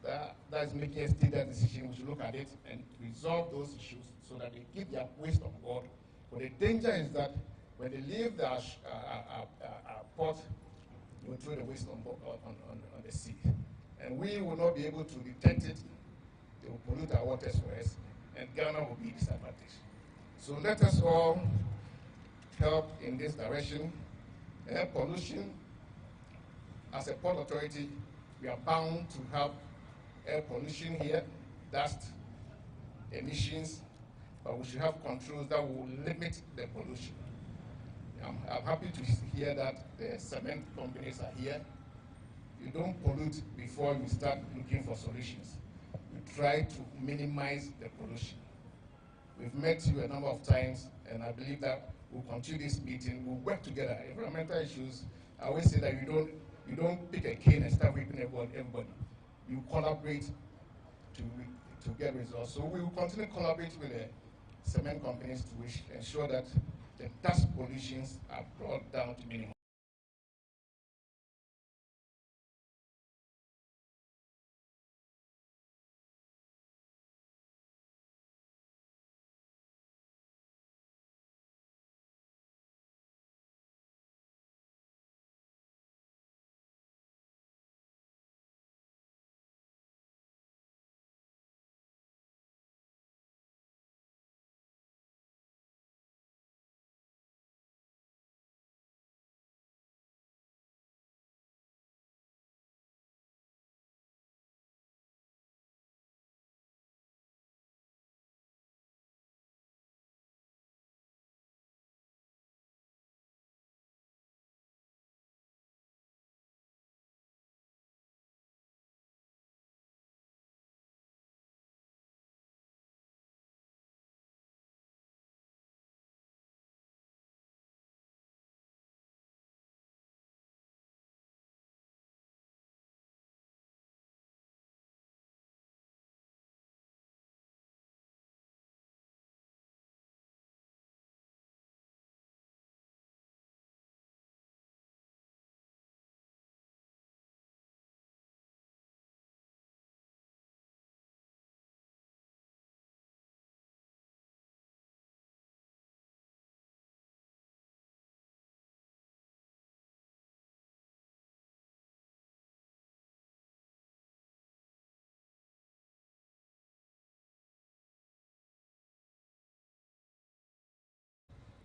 that is making us take that decision, we should look at it and resolve those issues so that they keep their waste on board. But the danger is that when they leave the port, they will throw the waste on the sea. And we will not be able to detect it. They will pollute our waters for us, and Ghana will be disadvantaged. So let us all help in this direction. Air pollution, as a port authority, we are bound to have air pollution here, dust, emissions, but we should have controls that will limit the pollution. I'm happy to hear that the cement companies are here. You don't pollute before you start looking for solutions. You try to minimize the pollution. We've met you a number of times, and I believe that we'll continue this meeting. We'll work together. Environmental issues, I always say that you don't pick a cane and start whipping everybody. You collaborate to get results. So we will continue to collaborate with the cement companies to ensure that the dust pollutions are brought down to minimum.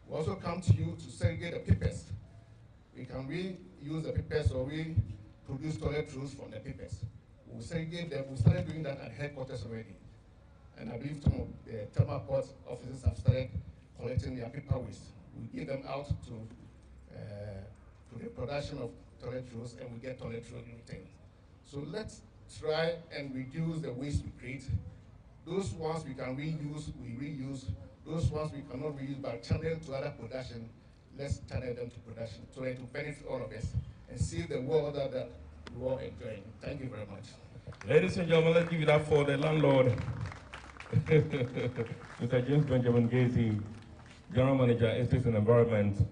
We also come to you to segregate the papers. We can reuse the papers or reproduce toilet rolls from the papers. We'll segregate them. We started doing that at headquarters already. And I believe some of the thermal port offices have started collecting their paper waste. We give them out to the production of toilet rolls, and we get toilet roll in return. So let's try and reduce the waste we create. Those ones we can reuse, we reuse. Those ones we cannot reuse by channeling to other production, let's channel them to production so it will benefit all of us and save the world that we're all enjoying. Thank you very much. Ladies and gentlemen, let's give it up for the landlord, Mr. James Benjamin Gacy, General Manager, Estates and Environment,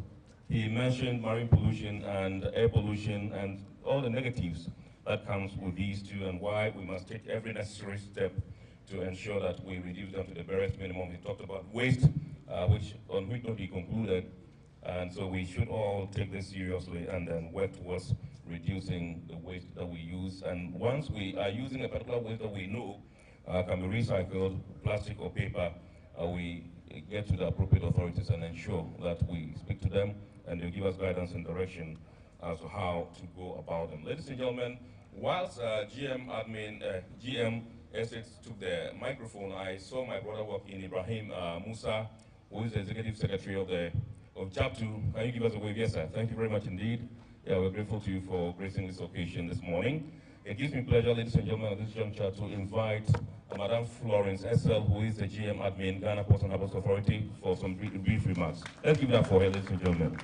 He mentioned marine pollution and air pollution and all the negatives that comes with these two, and why we must take every necessary step to ensure that we reduce them to the barest minimum. He talked about waste, on which note he concluded, and so we should all take this seriously and then work towards reducing the waste that we use. And once we are using a particular waste that we know can be recycled, plastic or paper, we get to the appropriate authorities and ensure that we speak to them and they give us guidance and direction as to how to go about them. Ladies and gentlemen, whilst GM Essex took the microphone, I saw my brother walk in, Ibrahim Musa, who is the Executive Secretary of Chapter. Can you give us a wave? Yes, sir. Thank you very much indeed. Yeah, we're grateful to you for gracing this occasion this morning. It gives me pleasure, ladies and gentlemen, at this juncture to invite Madam Florence SL, who is the GM Admin, Ghana Ports and Harbours Authority, for some brief remarks. Let's give that for her, ladies and gentlemen.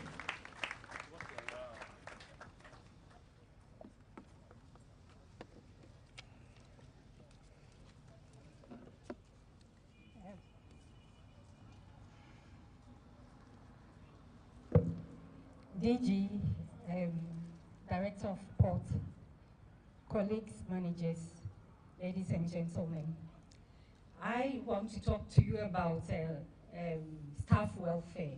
DG, Director of Port, colleagues, managers, ladies and gentlemen, I want to talk to you about staff welfare.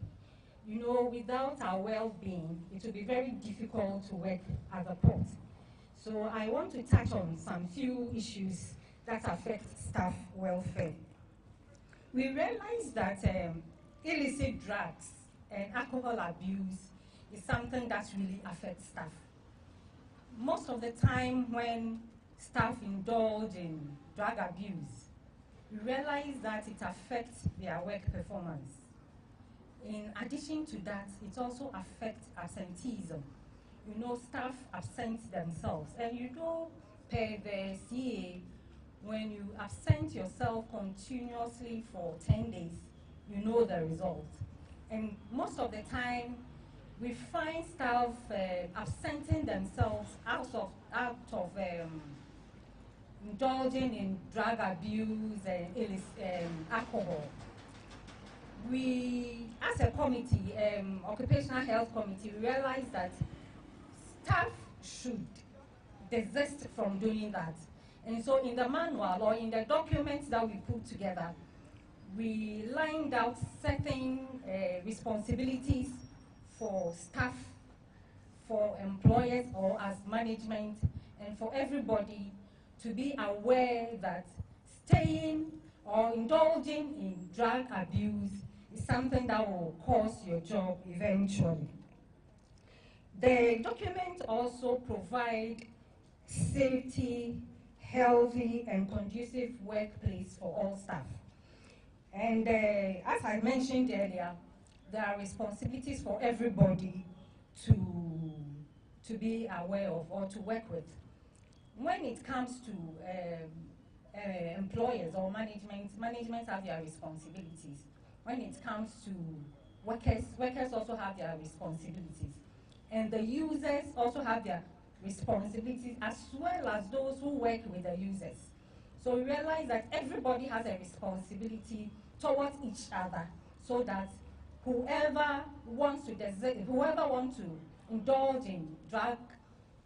You know, without our well-being, it will be very difficult to work at the port. So I want to touch on some few issues that affect staff welfare. We realize that illicit drugs and alcohol abuse is something that really affects staff. Most of the time when staff indulge in drug abuse, we realize that it affects their work performance. In addition to that, it also affects absenteeism. You know, staff absent themselves. And you know, per the CA, when you absent yourself continuously for 10 days, you know the result. And most of the time, we find staff absenting themselves out of indulging in drug abuse and alcohol. We, as a committee, Occupational Health Committee, realize that staff should desist from doing that. And so in the manual or in the documents that we put together, we lined out certain responsibilities for staff, for employers or as management, and for everybody to be aware that staying or indulging in drug abuse is something that will cost your job eventually. The document also provides safety, healthy, and conducive workplace for all staff. And as I mentioned earlier, there are responsibilities for everybody to be aware of or to work with. When it comes to employers or management have their responsibilities. When it comes to workers also have their responsibilities. And the users also have their responsibilities, as well as those who work with the users. So we realize that everybody has a responsibility towards each other, so that whoever wants to indulge in drug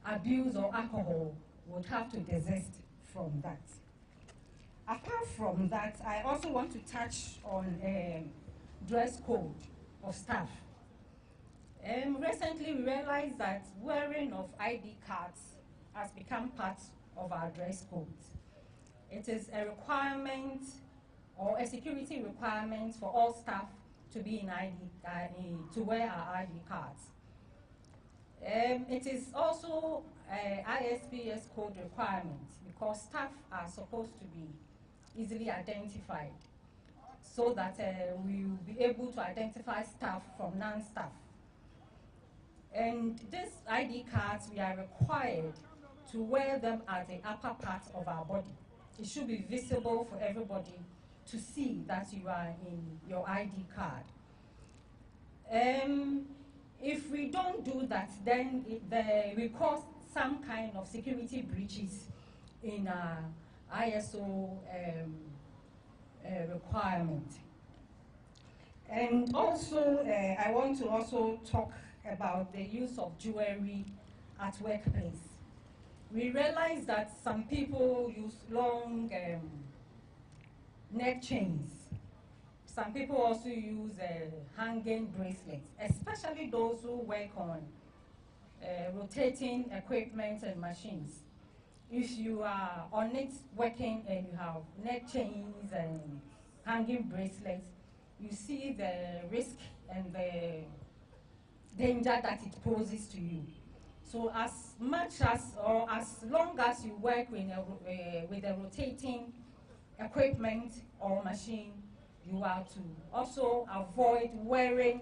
abuse or alcohol would have to desist from that. Apart from that, I also want to touch on dress code of staff. Recently, we realized that wearing of ID cards has become part of our dress code. It is a requirement or a security requirement for all staff to be in to wear our ID cards. It is also ISPS code requirement because staff are supposed to be easily identified so that we will be able to identify staff from non-staff. And these ID cards, we are required to wear them at the upper part of our body. It should be visible for everybody to see that you are in your ID card. If we don't do that, then we cause some kind of security breaches in our ISO requirement. And also, I want to also talk about the use of jewelry at workplace. We realize that some people use long neck chains. Some people also use hanging bracelets, especially those who work on rotating equipment and machines. If you are on it working and you have neck chains and hanging bracelets, you see the risk and the danger that it poses to you. So as much as, or as long as you work with a rotating equipment or machine, you are to also avoid wearing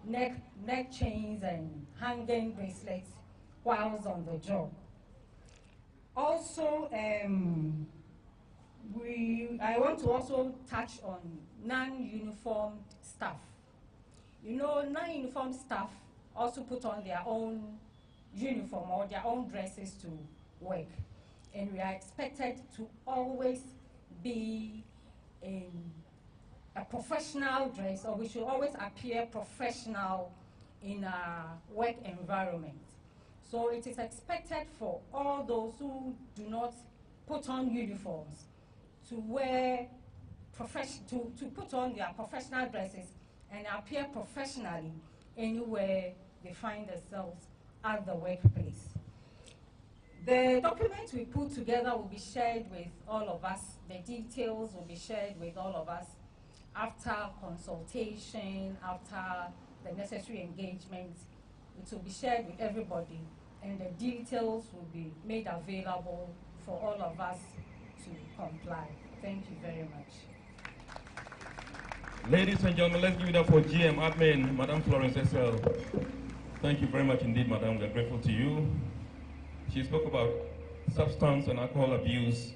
neck chains and hanging bracelets whilst on the job. Also, I want to also touch on non-uniformed staff. You know, non-uniformed staff also put on their own uniform or their own dresses to work. And we are expected to always be in a professional dress, or we should always appear professional in our work environment. So it is expected for all those who do not put on uniforms to wear to put on their professional dresses and appear professionally anywhere they find themselves at the workplace. The documents we put together will be shared with all of us. The details will be shared with all of us after consultation, after the necessary engagement. It will be shared with everybody, and the details will be made available for all of us to comply. Thank you very much. Ladies and gentlemen, let's give it up for GM Admin, Madam Florence SL. Thank you very much indeed, Madam. We're grateful to you. She spoke about substance and alcohol abuse,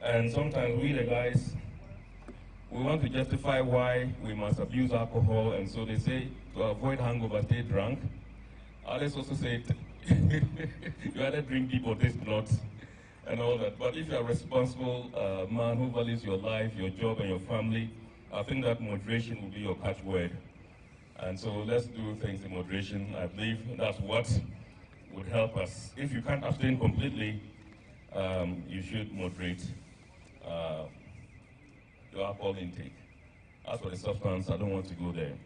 and sometimes we, the guys, we want to justify why we must abuse alcohol, and so they say to avoid hangover, stay drunk. Others also say you either drink deep or taste blood and all that. But if you're a responsible man who values your life, your job, and your family, I think that moderation will be your catchword. And so let's do things in moderation. I believe that's what would help us. If you can't abstain completely, you should moderate your alcohol intake. As for the substance, I don't want to go there.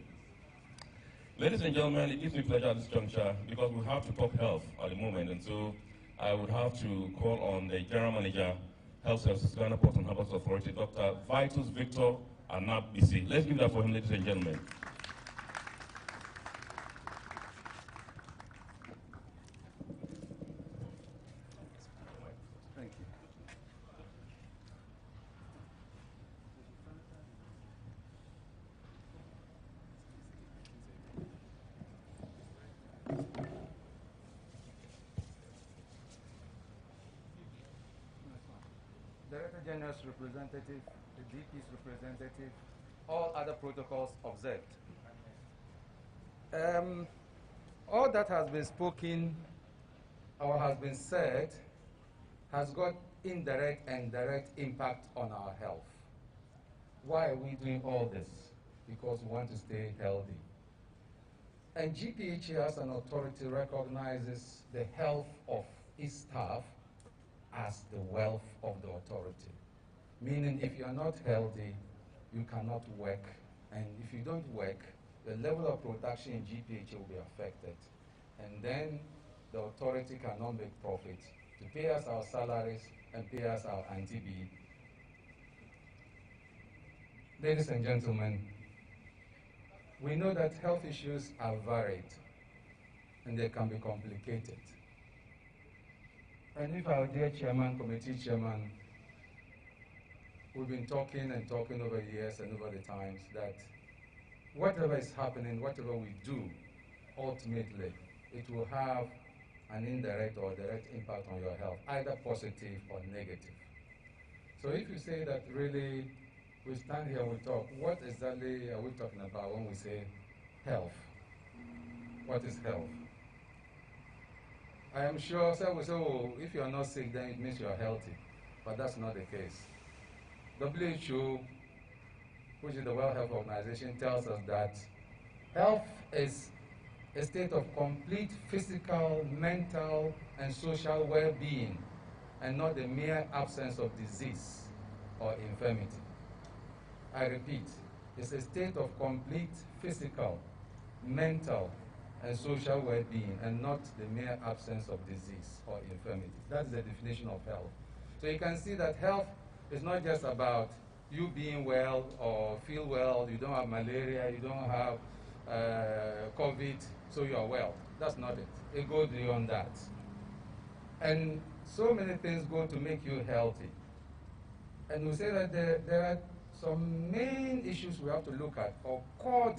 Ladies and gentlemen, it gives me pleasure at this juncture because we have to talk health at the moment, and so I would have to call on the General Manager, Health Services, Ghana Port and Harbours Authority, Dr. Vitus Victor Anabisi. Let's give that for him, ladies and gentlemen. Thank you. Director General's representative, the DP's representative, all other protocols observed. All that has been spoken or has been said has got indirect and direct impact on our health. Why are we doing all this? Because we want to stay healthy. And GPHA as an authority recognizes the health of its staff as the wealth of the authority. Meaning if you are not healthy, you cannot work. And if you don't work, the level of production in GPHA will be affected. And then the authority cannot make profit to pay us our salaries and pay us our anti-B. Ladies and gentlemen, we know that health issues are varied and they can be complicated. And if our dear chairman, committee chairman, we've been talking and talking over years and over the times that whatever is happening, whatever we do, ultimately, it will have an indirect or direct impact on your health, either positive or negative. So if you say that really, we stand here and we talk, what exactly are we talking about when we say health? What is health? I am sure some will say, oh, if you are not sick, then it means you are healthy. But that's not the case. WHO, which is the World Health Organization, tells us that health is a state of complete physical, mental, and social well-being, and not the mere absence of disease or infirmity. I repeat, it's a state of complete physical, mental, and social well-being, and not the mere absence of disease or infirmity. That's the definition of health. So you can see that health is not just about you being well or feel well, you don't have malaria, you don't have COVID, so you are well. That's not it. It goes beyond that. And so many things go to make you healthy. And we say that there are some main issues we have to look at, or core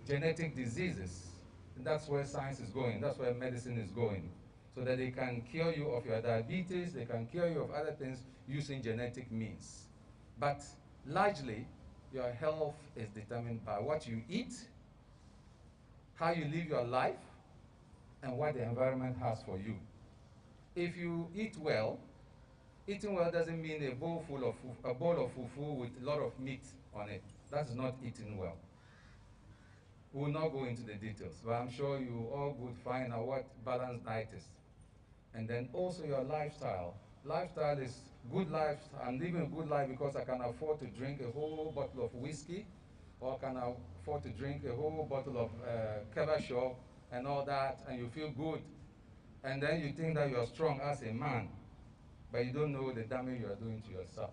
genetic diseases. And that's where science is going. That's where medicine is going. So that they can cure you of your diabetes, they can cure you of other things using genetic means. But largely, your health is determined by what you eat, how you live your life, and what the environment has for you. If you eat well, eating well doesn't mean a bowl of fufu with a lot of meat on it. That's not eating well. We will not go into the details, but I'm sure you all would find out what balanced diet is. And then also your lifestyle. Lifestyle is good life. I'm living a good life because I can afford to drink a whole bottle of whiskey, or I can afford to drink a whole bottle of Kerbashaw and all that, and you feel good. And then you think that you are strong as a man, but you don't know the damage you are doing to yourself.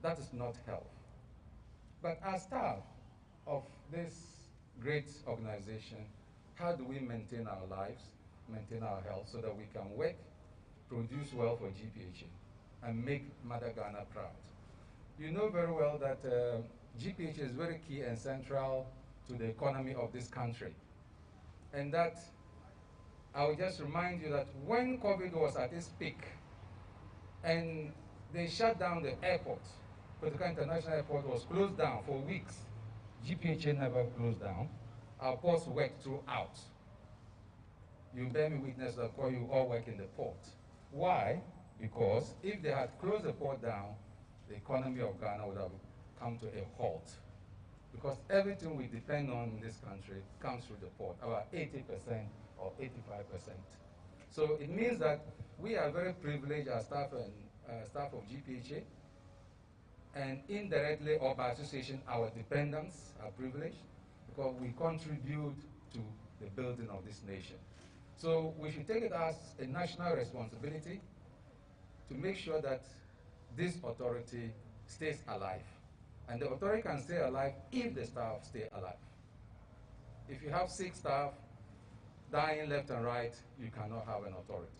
That is not health. But as staff of this great organization, how do we maintain our lives, maintain our health, so that we can work, produce well for GPHA, and make Mother Ghana proud? You know very well that GPHA is very key and central to the economy of this country. And that, I will just remind you that when COVID was at its peak, and they shut down the airport, Pretoria International Airport was closed down for weeks. GPHA never closed down. Our ports worked throughout. You bear me witness that you all work in the port. Why? Because if they had closed the port down, the economy of Ghana would have come to a halt. Because everything we depend on in this country comes through the port, about 80% or 85%. So it means that we are very privileged as staff of GPHA, and indirectly or by association, our dependents are privileged because we contribute to the building of this nation. So we should take it as a national responsibility to make sure that this authority stays alive. And the authority can stay alive if the staff stay alive. If you have 6 staff dying left and right, you cannot have an authority.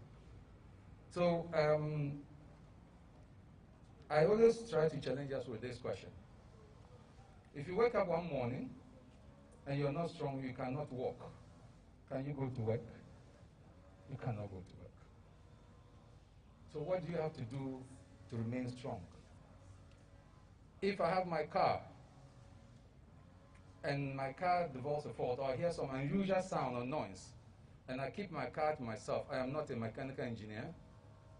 So I always try to challenge us with this question. If you wake up one morning and you're not strong, you cannot walk, can you go to work? You cannot go to work. So what do you have to do to remain strong? If I have my car and my car develops a fault, or I hear some unusual sound or noise, and I keep my car to myself, I am not a mechanical engineer,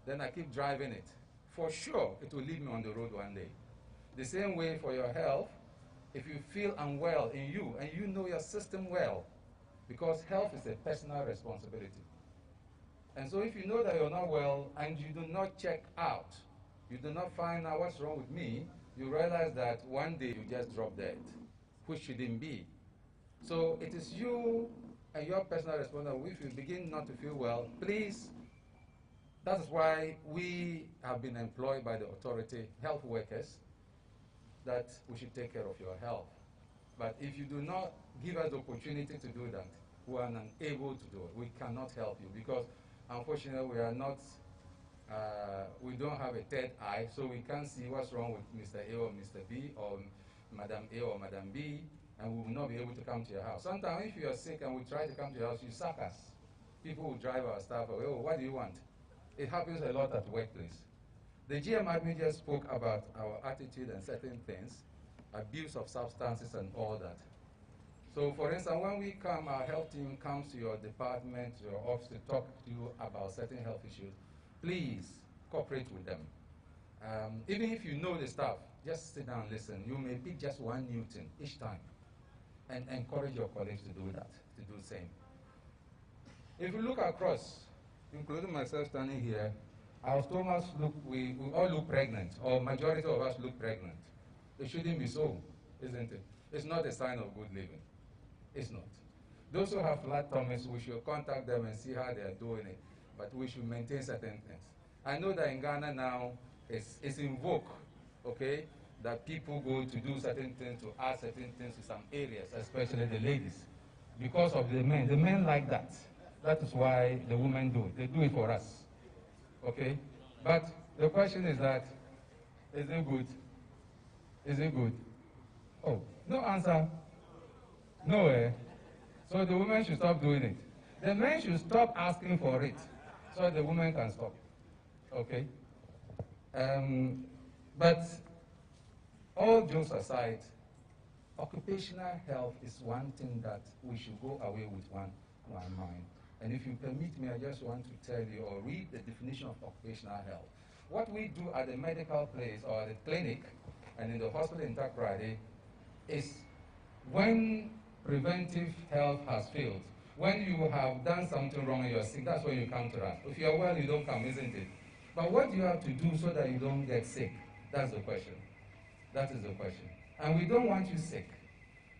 then I keep driving it. For sure, it will leave me on the road one day. The same way for your health, if you feel unwell in you and you know your system well, because health is a personal responsibility. And so if you know that you're not well and you do not check out, you do not find out what's wrong with me, you realize that one day you just drop dead, which shouldn't be. So it is you and your personal responsibility. If you begin not to feel well, please, that is why we have been employed by the authority, health workers, that we should take care of your health. But if you do not give us the opportunity to do that, we are unable to do it. We cannot help you because, unfortunately, we are not, we don't have a third eye, so we can't see what's wrong with Mr. A or Mr. B or Madam A or Madam B, and we will not be able to come to your house. Sometimes if you are sick and we try to come to your house, you sack us. People will drive our staff away. Oh, what do you want? It happens a lot at the workplace. The GM admin just spoke about our attitude and certain things, abuse of substances and all that. So for instance, when we come, our health team comes to your department, to your office to talk to you about certain health issues, please cooperate with them. Even if you know the stuff, just sit down and listen. You may pick just one new thing each time and encourage your colleagues to do that, to do the same. If you look across, including myself standing here, our stomachs look, we all look pregnant, or majority of us look pregnant. It shouldn't be so, isn't it? It's not a sign of good living. It's not. Those who have flat tummies, we should contact them and see how they are doing it, but we should maintain certain things. I know that in Ghana now, it's in vogue, okay, that people go to do certain things, to add certain things to some areas, especially the ladies, because of the men. The men like that. That is why the women do it. They do it for us, okay? But the question is that, is it good? Is it good? Oh, no answer. No way. So the women should stop doing it. The men should stop asking for it so the women can stop. Okay? But all jokes aside, occupational health is one thing that we should go away with one mind. And if you permit me, I just want to tell you or read the definition of occupational health. What we do at the medical place or the clinic and in the hospital in Takoradi is when preventive health has failed. When you have done something wrong and you're sick, that's when you come to us. If you're well, you don't come, isn't it? But what do you have to do so that you don't get sick? That's the question. That is the question. And we don't want you sick.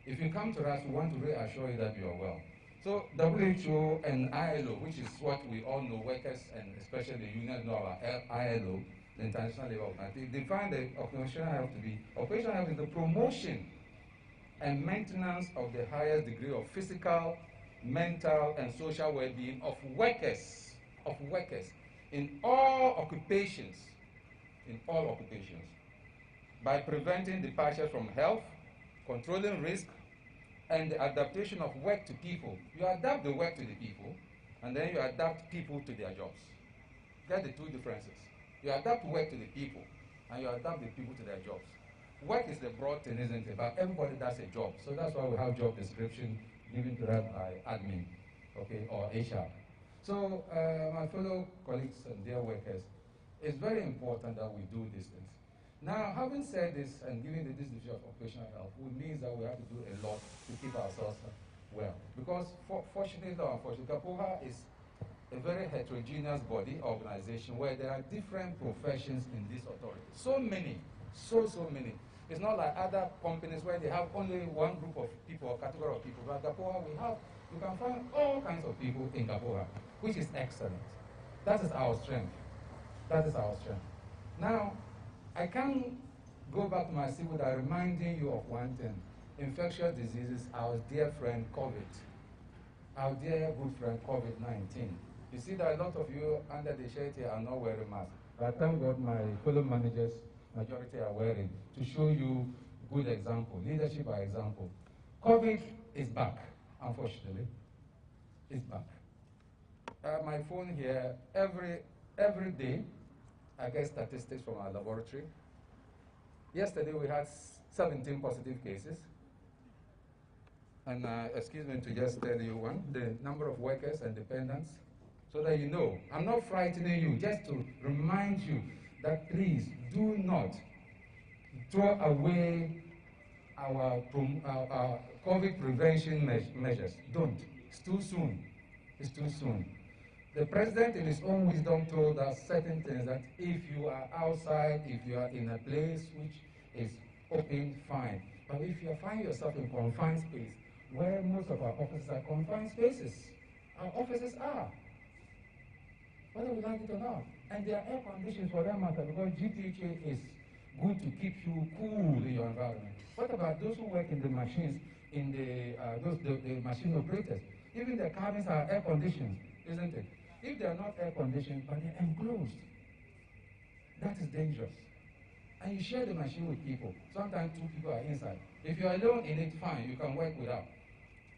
If you come to us, we want to reassure you that you are well. So WHO and ILO, which is what we all know, workers and especially the unions know about ILO, the International Labour Organization, they define the occupational health to be, occupational health is the promotion and maintenance of the highest degree of physical, mental, and social well-being of workers in all occupations, by preventing departure from health, controlling risk, and the adaptation of work to people. You adapt the work to the people, and then you adapt people to their jobs. Get the two differences. You adapt work to the people, and you adapt the people to their jobs. Work is the broad thing, isn't it? But everybody does a job. So that's why we have job description given to us by admin, okay, or HR. So my fellow colleagues and dear workers, it's very important that we do these things. Now, having said this and given the definition of occupational health, it means that we have to do a lot to keep ourselves well. Because fortunately or unfortunately, GPHA is a very heterogeneous body organization where there are different professions in this authority. So many, so many. It's not like other companies where they have only one group of people or category of people. But GPHA, you can find all kinds of people in GPHA, which is excellent. That is our strength. That is our strength. Now, I can go back to my CV by reminding you of one thing. Infectious diseases, our dear friend COVID. Our dear good friend COVID-19. You see that a lot of you under the shade here are not wearing masks. But thank God my fellow managers, majority are wearing, to show you good example, leadership by example. COVID is back, unfortunately. It's back. My phone here, every day, I get statistics from our laboratory. Yesterday we had 17 positive cases. And excuse me to just tell you one, the number of workers and dependents, so that you know. I'm not frightening you, just to remind you that please do not throw away our COVID prevention measures. Don't. It's too soon. It's too soon. The president, in his own wisdom, told us certain things that if you are outside, if you are in a place which is open, fine. But if you find yourself in confined space, where most of our offices are confined spaces, our offices are, whether we like it or not. And there are air conditions for that matter, because GPHA is good to keep you cool in your environment. What about those who work in the machines, in the machine operators? Even the cabins are air conditioned, isn't it? If they are not air conditioned, but they're enclosed, that is dangerous. And you share the machine with people. Sometimes 2 people are inside. If you're alone in it, fine, you can work without.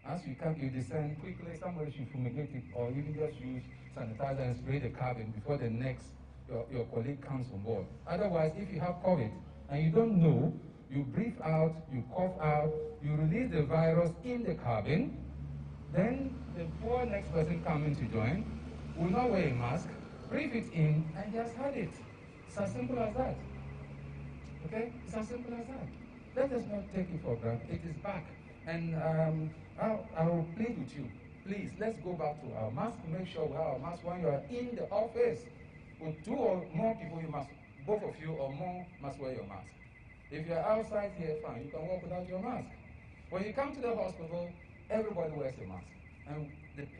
As you come, you descend quickly, somebody should fumigate it, or even just use sanitizer and spray the cabin before the next, your colleague comes on board. Otherwise, if you have COVID and you don't know, you breathe out, you cough out, you release the virus in the cabin, then the poor next person coming to join will not wear a mask, breathe it in, and just had it. It's as simple as that. Okay? It's as simple as that. Let us not take it for granted. It is back. And I will plead with you. Please, let's go back to our mask. Make sure we have our mask when you are in the office. With 2 or more people, you must, both of you or more, must wear your mask. If you're outside here, fine, you can walk without your mask. When you come to the hospital, everybody wears a mask, and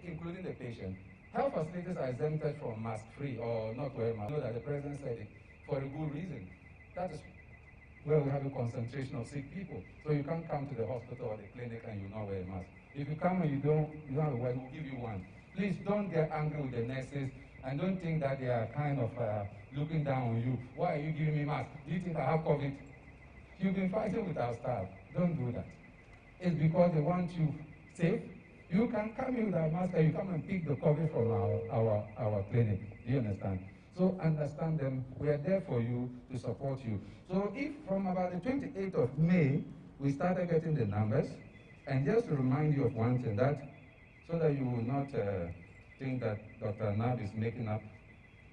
including the patient. Health facilities are exempted from mask-free or not wearing mask. I know that the president said it for a good reason. That is where we have a concentration of sick people. So you can't come to the hospital or the clinic and you not wear a mask. If you come and you don't have a wear, we'll give you one. Please don't get angry with the nurses and don't think that they are kind of looking down on you. Why are you giving me mask? Do you think I have COVID? You've been fighting with our staff. Don't do that. It's because they want you safe. You can come in with a mask and you come and pick the COVID from our clinic. Do you understand? So understand them. We are there for you to support you. So if from about the 28th of May, we started getting the numbers, and just to remind you of one thing, that so that you will not think that Dr. Nab is making up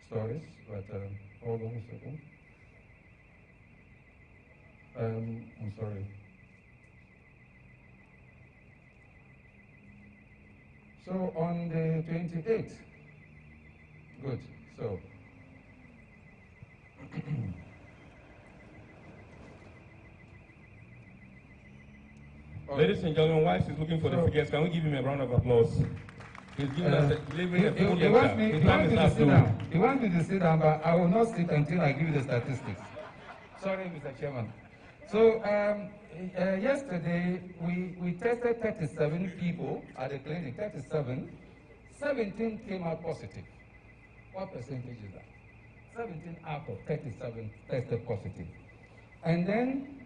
stories, but hold on a second. I'm sorry. So on the 28th, good, so. Ladies and gentlemen, while he's looking for the figures, can we give him a round of applause? He's giving us delivering a full lecture. His time is up to. He wants me to sit down, but I will not sit until I give you the statistics. Sorry, Mr. Chairman. So yesterday, we tested 37 people at the clinic, 37. 17 came out positive. What percentage is that? 17 out of 37 tested positive. And then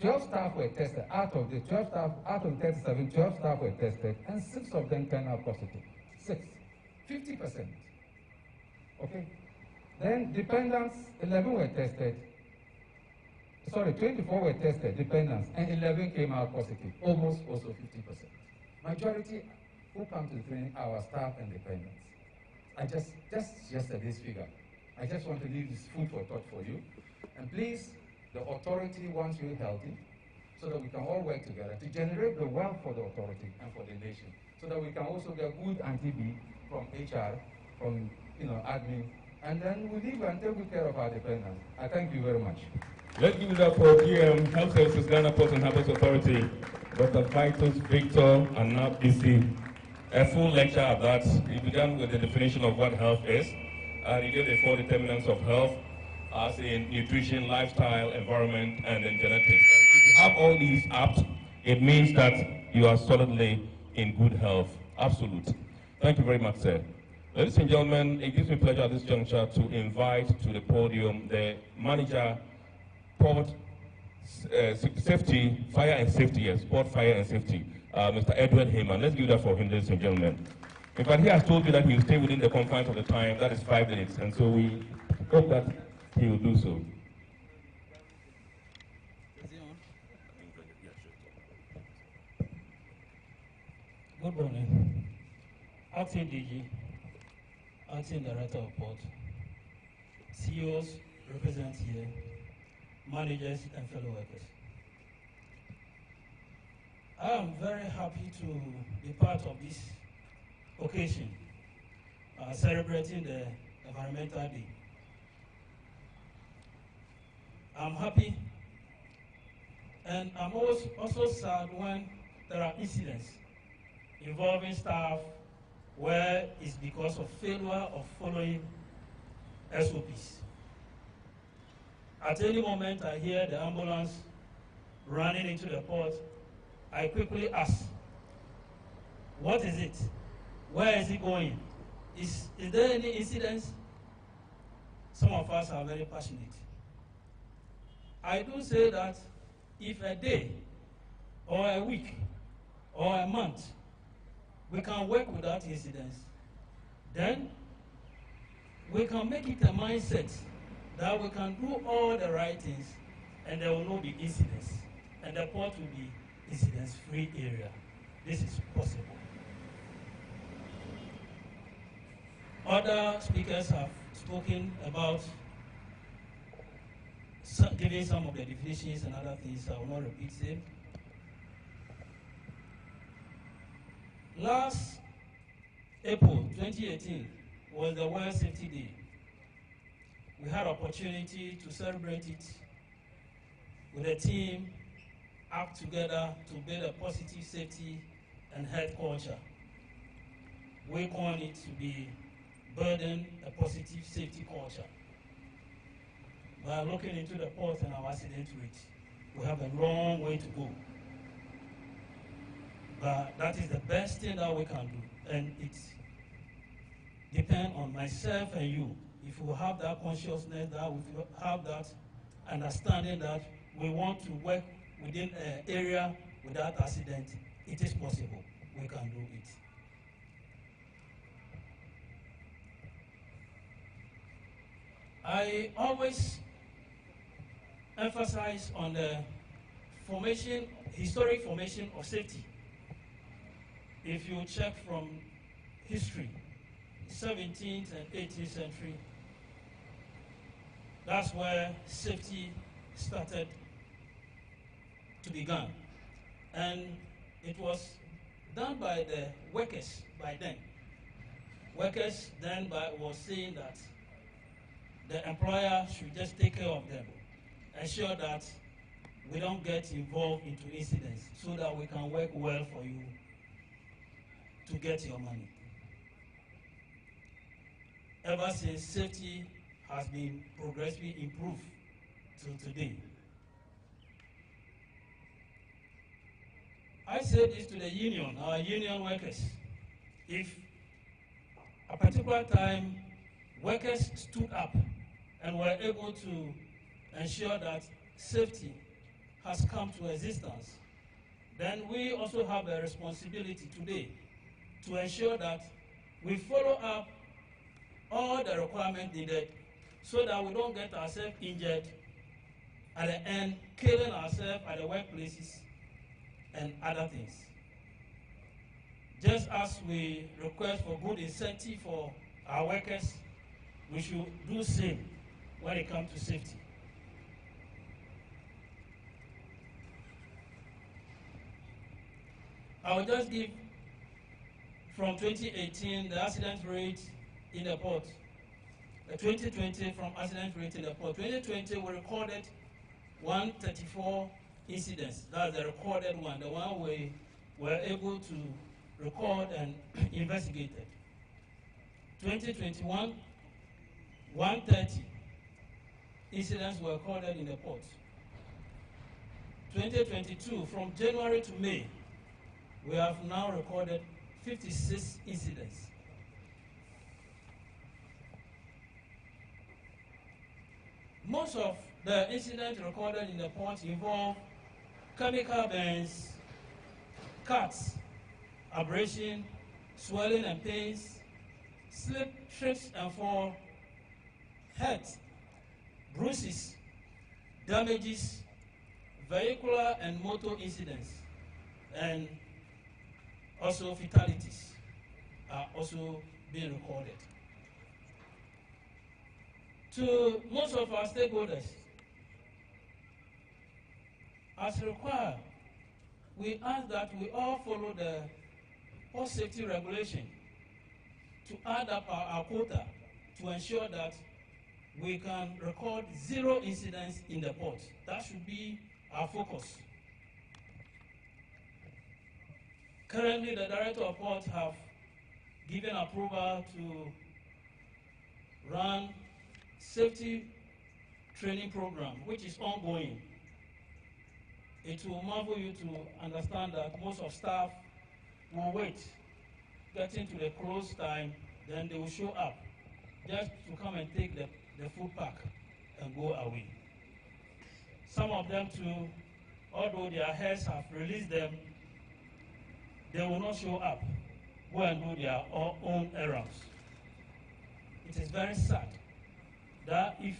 12 staff were tested. Out of the 12 staff, out of 37, 12 staff were tested, and 6 of them turned out positive. 6. 50%. Okay? Then dependents, 11 were tested. Sorry, 24 were tested, dependents, and 11 came out positive. Almost also 50%. Majority who come to the clinic are our staff and dependents. I just yesterday's figure. I just want to leave this food for thought for you. And please, the authority wants you healthy so that we can all work together to generate the wealth for the authority and for the nation, so that we can also get good anti-B from HR, from admin, and then we live and take good care of our dependents. I thank you very much. Let's give it up for GM Health Services Ghana Ports and Harbours Authority, Dr. Vitus Victor Anabisi. A full lecture of that. He began with the definition of what health is. He gave the 4 determinants of health, as in nutrition, lifestyle, environment, and then genetics. And if you have all these apt, it means that you are solidly in good health. Absolute. Thank you very much, sir. Ladies and gentlemen, it gives me pleasure at this juncture to invite to the podium the manager, Port Safety, Fire and Safety, yes, Port Fire and Safety, Mr. Edward Heyman. Let's give that for him, ladies and gentlemen. In fact, he has told me that he will stay within the confines of the time, that is 5 minutes, and so we hope that he will do so. Good morning. Acting DG, Acting Director of Port, CEOs represent here, managers, and fellow workers. I am very happy to be part of this occasion, celebrating the Environmental Day. I'm happy, and I'm also sad when there are incidents involving staff where it's because of failure of following SOPs. At any moment I hear the ambulance running into the port, I quickly ask, what is it? Where is it going? Is there any incidents? Some of us are very passionate. I do say that if a day or a week or a month we can work without incidents, then we can make it a mindset that we can do all the right things and there will not be incidents. And the port will be incidents-free area. This is possible. Other speakers have spoken about giving some of the definitions and other things. I will not repeat them. Last April 2018 was the World Safety Day. We had opportunity to celebrate it with a team, act together to build a positive safety and health culture. We want it to be building a positive safety culture. By looking into the port and our accident rate, we have a long way to go. But that is the best thing that we can do. And it depends on myself and you. If we have that consciousness, that we have that understanding that we want to work within an area without accident, it is possible. We can do it. I always emphasize on the historic formation of safety. If you check from history, 17th and 18th century, that's where safety started to begin. And it was done by the workers by then. Workers then was saying that the employer should just take care of them, ensure that we don't get involved into incidents so that we can work well for you to get your money. Ever since, safety has been progressively improved till today. I say this to the union, our union workers. If a particular time workers stood up and were able to ensure that safety has come to existence, then we also have a responsibility today to ensure that we follow up all the requirements needed so that we don't get ourselves injured at the end, killing ourselves at the workplaces and other things. Just as we request for good incentive for our workers, we should do the same when it comes to safety. I will just give from 2018 the accident rate in the port. The 2020 from accident rate in the port. 2020 we recorded 134 incidents. That's the recorded one, the one we were able to record and investigated. 2021, 130 incidents were recorded in the port. 2022, from January to May, we have now recorded 56 incidents. Most of the incidents recorded in the port involve chemical burns, cuts, abrasion, swelling and pains, slip, trips and fall, hurt, bruises, damages, vehicular and motor incidents, and also fatalities are also being recorded. To most of our stakeholders, as required, we ask that we all follow the port safety regulation to add up our quota to ensure that we can record 0 incidents in the port. That should be our focus. Currently, the Director of Port have given approval to run safety training program, which is ongoing. It will marvel you to understand that most of staff will wait, getting to the close time, then they will show up just to come and take the food pack and go away. Some of them too, although their heads have released them, they will not show up, go and do their own errands. It is very sad that if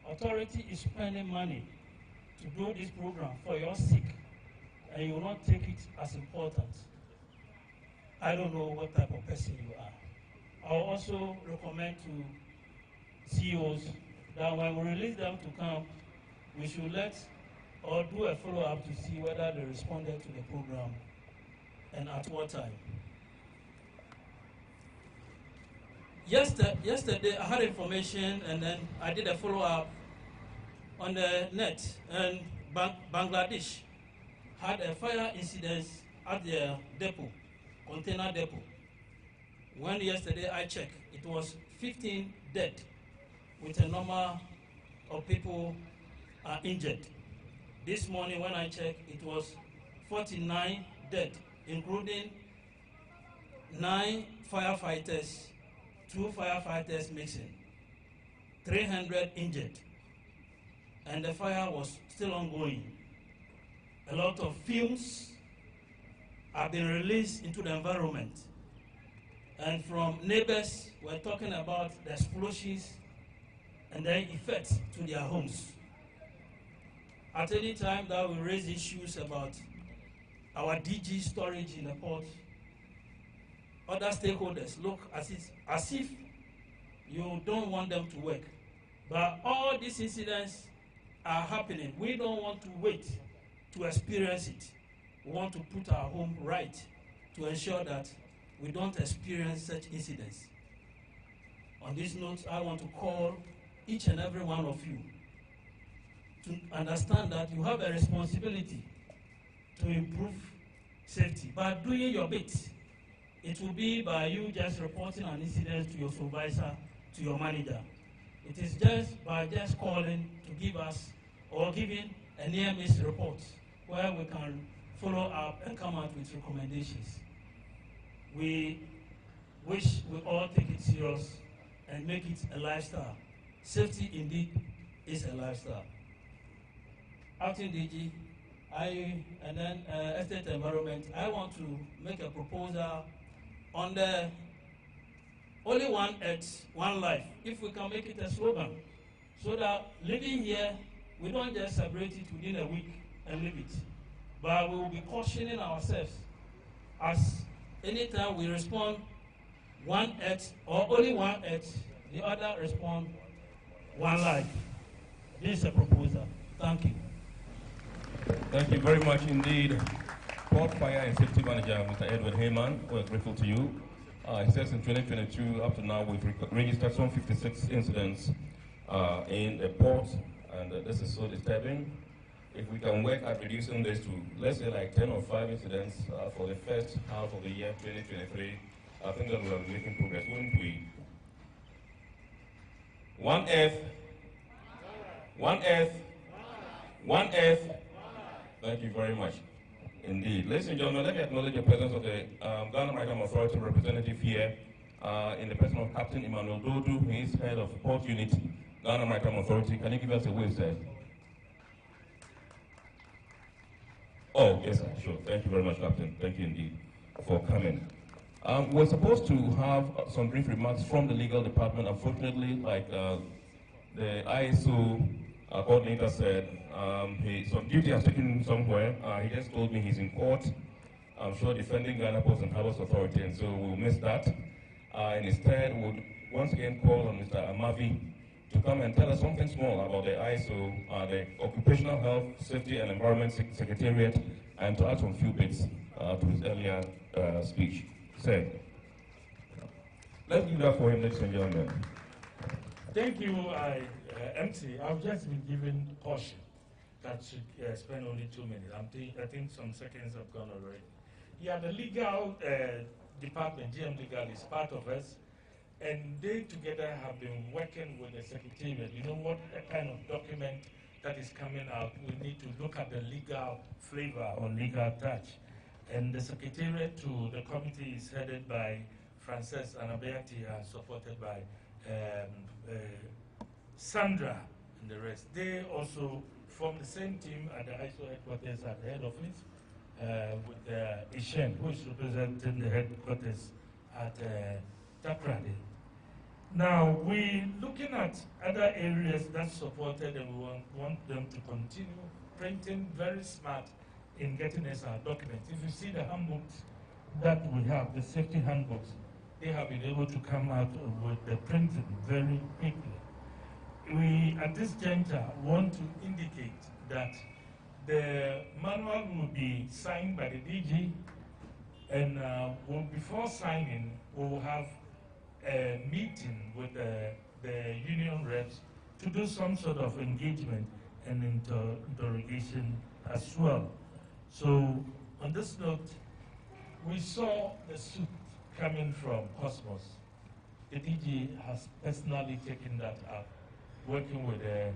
authority is spending money to do this program for your sake and you will not take it as important, I don't know what type of person you are. I will also recommend to CEOs that when we release them to camp, we should let or do a follow-up to see whether they responded to the program and at what time. Yesterday I had information and then I did a follow-up on the net, and Bangladesh had a fire incident at their depot, container depot. When yesterday I checked, it was 15 dead with a number of people injured. This morning when I checked, it was 49 dead, including 9 firefighters, 2 firefighters missing, 300 injured, and the fire was still ongoing. A lot of fumes have been released into the environment, and from neighbors we're talking about the explosions and their effects to their homes. At any time that we raise issues about our DG storage in the port, other stakeholders look as if you don't want them to work. But all these incidents are happening. We don't want to wait to experience it. We want to put our home right to ensure that we don't experience such incidents. On this note, I want to call each and every one of you to understand that you have a responsibility to improve safety. By doing your bit, it will be by you just reporting an incident to your supervisor, to your manager. It is just by just calling to give us or giving a near-miss report where we can follow up and come out with recommendations. We wish we all take it serious and make it a lifestyle. Safety indeed is a lifestyle. Acting DG, and then estate environment, I want to make a proposal on the only one Earth, one life. If we can make it a slogan, so that living here, we don't just celebrate it within a week and leave it, but we will be cautioning ourselves as anytime we respond one Earth or only one Earth, the other respond one life. This is a proposal. Thank you. Thank you very much indeed. Port Fire and Safety Manager, Mr. Edward Heyman, we're grateful to you. He says in 2022, up to now, we've registered some 56 incidents in the port, and this is so disturbing. If we can work at reducing this to, let's say, like 10 or 5 incidents for the first half of the year 2023, I think that we're making progress, wouldn't we? One Earth, one Earth, one Earth. Thank you very much. Indeed. Ladies and gentlemen, let me acknowledge the presence of the Ghana Maritime Authority representative here in the person of Captain Emmanuel Dodu. He is head of Port Unit, Ghana Maritime Authority. Can you give us a wave, sir? Oh, yes, sir. Sure. Thank you very much, Captain. Thank you indeed for coming. We're supposed to have some brief remarks from the legal department. Unfortunately, like the ISO coordinator said, some duty has taken him somewhere. He just told me he's in court, I'm sure defending Ghana Ports and Harbours Authority, and so we'll miss that. And instead, we'll once again call on Mr. Amavi to come and tell us something small about the ISO, the Occupational Health, Safety and Environment Secretariat, and to add some few bits to his earlier speech. So, let's give that for him, ladies and gentlemen. Thank you, MC. I've just been given caution that should spend only 2 minutes. I think some seconds have gone already. Yeah, the legal department, GM Legal, is part of us, and they together have been working with the Secretariat. You know what kind of document that is coming out, we need to look at the legal flavor or legal touch. And the Secretariat to the committee is headed by Frances Anabeati and supported by Sandra and the rest. They also form the same team at the ISO headquarters at the head office with Ishen, who is representing the headquarters at Takrade. Now, we're looking at other areas that's supported, and we want them to continue printing very smart in getting us our documents. If you see the handbooks that we have, the safety handbooks, they have been able to come out with the printing very quickly. We, at this juncture, want to indicate that the manual will be signed by the DG, and before signing, we will have a meeting with the union reps to do some sort of engagement and interrogation as well. So, on this note, we saw the suit coming from Cosmos. The DG has personally taken that up, working with the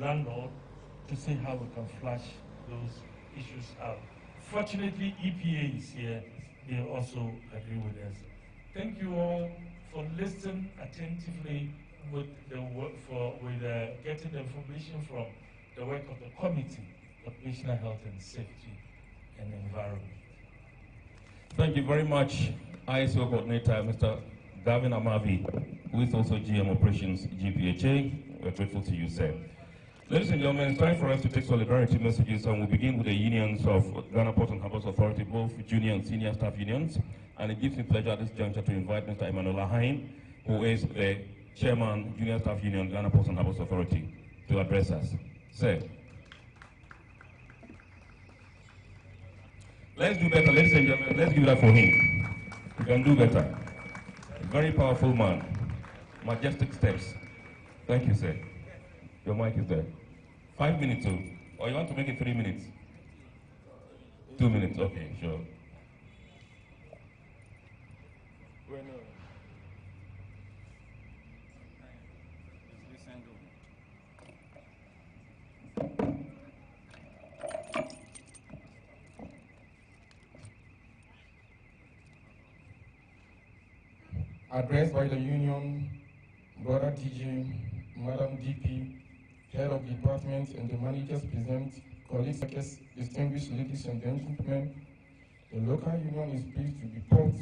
landlord to see how we can flush those issues out. Fortunately, EPA is here. They also agree with us. Thank you all for listening attentively with getting the information from the work of the committee, Occupational Health and Safety and Environment. Thank you very much, ISO Coordinator, Mr. Gavin Amavi, who is also GM Operations GPHA. We're grateful to you, sir. Ladies and gentlemen, it's time for us to take solidarity messages, and we'll begin with the unions of Ghana Port and Harbours Authority, both junior and senior staff unions. And it gives me pleasure at this juncture to invite Mr. Emmanuel Hain, who is the Chairman, Junior Staff Union, Ghana Port and Harbours Authority, to address us. Sir. Let's do better, ladies and gentlemen. Let's give that for him. He can do better. A very powerful man. Majestic steps. Thank you, sir. Your mic is there. 5 minutes, or you want to make it 3 minutes? 2 minutes, okay, sure. Addressed by the union, Brother DJ, Madam DP, Head of Department, and the managers present, colleagues, distinguished ladies and gentlemen, the local union is pleased to report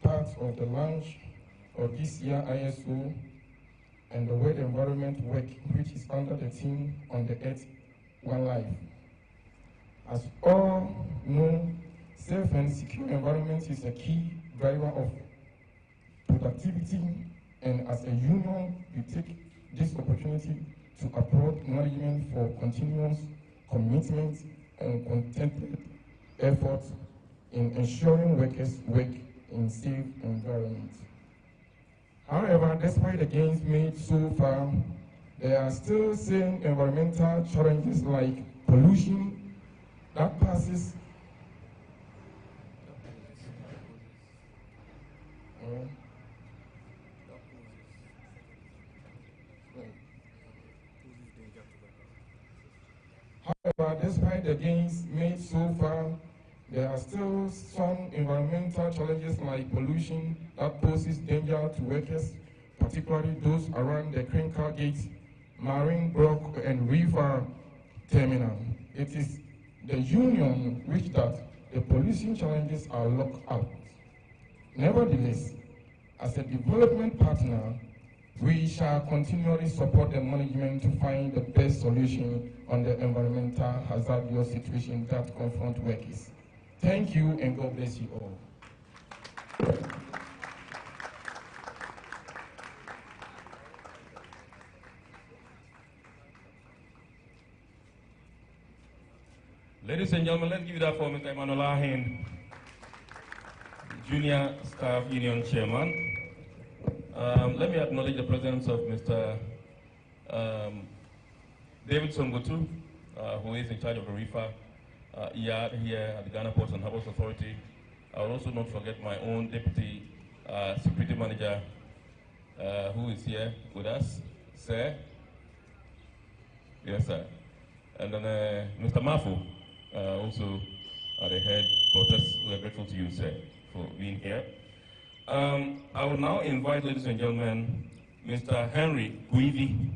part of the launch of this year ISO and the World Environment Work, which is under the theme on the Earth, One Life. As all know, safe and secure environment is a key driver of productivity, and as a union, we take this opportunity to applaud management for continuous commitment and contented efforts in ensuring workers work in safe environments. However, despite the gains made so far, there are still some environmental challenges like pollution that passes However, despite the gains made so far, there are still some environmental challenges like pollution that poses danger to workers, particularly those around the clinker gates, marine block, and river terminal. It is the union which that the pollution challenges are locked out. Nevertheless, as a development partner, we shall continually support the management to find the best solution on the environmental hazardous situation that confront workers. Thank you, and God bless you all. Ladies and gentlemen, let's give it up for Mr. Emmanuel Ahin, Junior Staff Union Chairman. Let me acknowledge the presence of Mr. David Songotu, who is in charge of the reefer yard here at the Ghana Ports and Harbours Authority. I will also not forget my own Deputy Security Manager, who is here with us, sir. Yes, sir. And then Mr. Mafu, also at the headquarters. We are grateful to you, sir, for being here. I will now invite, ladies and gentlemen, Mr. Henry Guivi,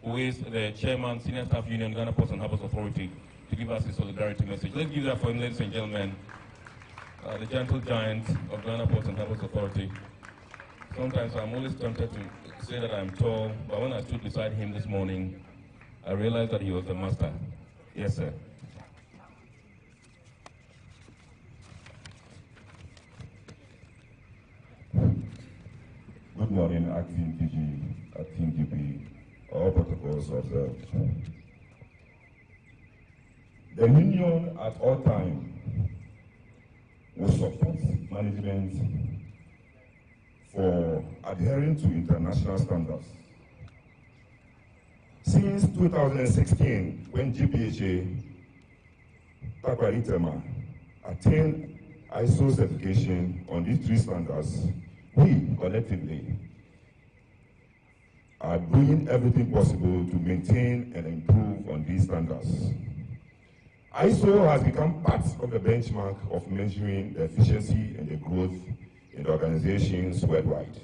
who is the Chairman, Senior Staff Union, Ghana Ports and Harbours Authority, to give us his solidarity message. Let's give that for him, ladies and gentlemen. The gentle giant of Ghana Ports and Harbours Authority. Sometimes I'm always tempted to say that I'm tall, but when I stood beside him this morning, I realized that he was the master. Yes, sir. Good morning, Acting DG, Acting DP, all protocols observed. The union at all times will support management for adhering to international standards. Since 2016, when GPHA Takwaritema attained ISO certification on these three standards, we collectively are doing everything possible to maintain and improve on these standards. ISO has become part of the benchmark of measuring the efficiency and the growth in the organizations worldwide.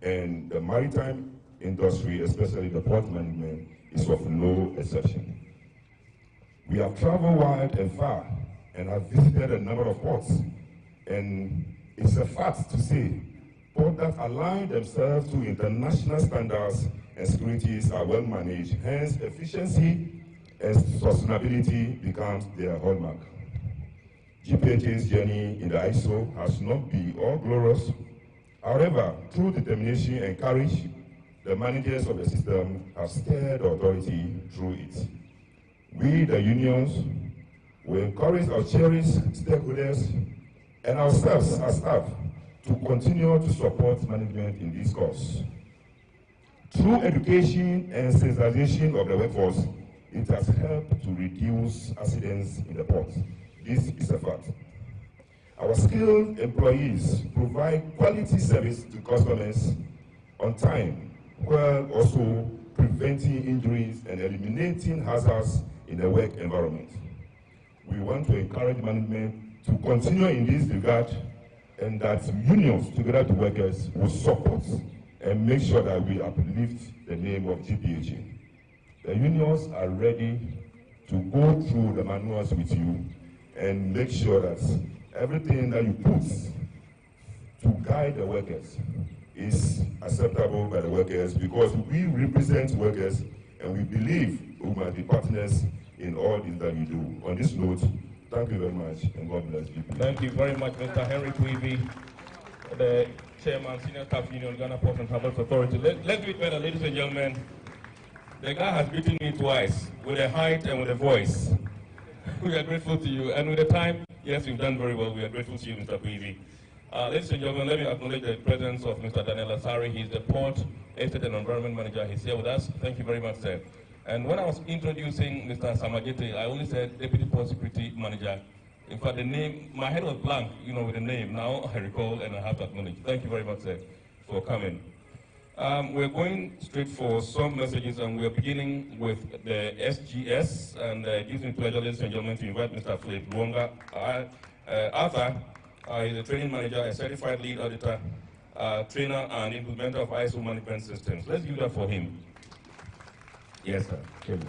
And the maritime industry, especially the port management, is of no exception. We have traveled wide and far and have visited a number of ports. And it's a fact to say, ports that align themselves to international standards and securities are well managed, hence efficiency and sustainability becomes their hallmark. GPHA's journey in the ISO has not been all glorious. However, through determination and courage, the managers of the system have steered the authority through it. We, the unions, will encourage our cherished stakeholders and ourselves as staff to continue to support management in this course. Through education and sensitization of the workforce, it has helped to reduce accidents in the port. This is a fact. Our skilled employees provide quality service to customers on time, while also preventing injuries and eliminating hazards in the work environment. We want to encourage management to continue in this regard, and that unions, together with workers, will support and make sure that we uplift the name of GPHA. The unions are ready to go through the manuals with you and make sure that everything that you put to guide the workers is acceptable by the workers, because we represent workers and we believe we must be partners in all things that we do. On this note, thank you very much and God bless you. Thank you very much, Mr. Henry Kwivi, the Chairman, Senior Staff Union, Ghana Ports and Harbours Authority. Let's do it better, ladies and gentlemen. The guy has beaten me twice, with a height and with a voice. We are grateful to you. And with the time, yes, you've done very well. We are grateful to you, Mr. Kwivi. Ladies and gentlemen, let me acknowledge the presence of Mr. Daniel Asari. He's the Port, Estate and Environment Manager. He's here with us. Thank you very much, sir. And when I was introducing Mr. Samajete, I only said Deputy Port Security Manager. In fact, the name, my head was blank, with the name. Now I recall and I have to acknowledge. Thank you very much, sir, for coming. We're going straight for some messages, and we're beginning with the SGS, and it gives me pleasure, ladies and gentlemen, to invite Mr. Philip Luonga. Arthur is a training manager, a certified lead auditor, trainer, and implementer of ISO management systems. Let's give that for him. Yes, sir. Okay.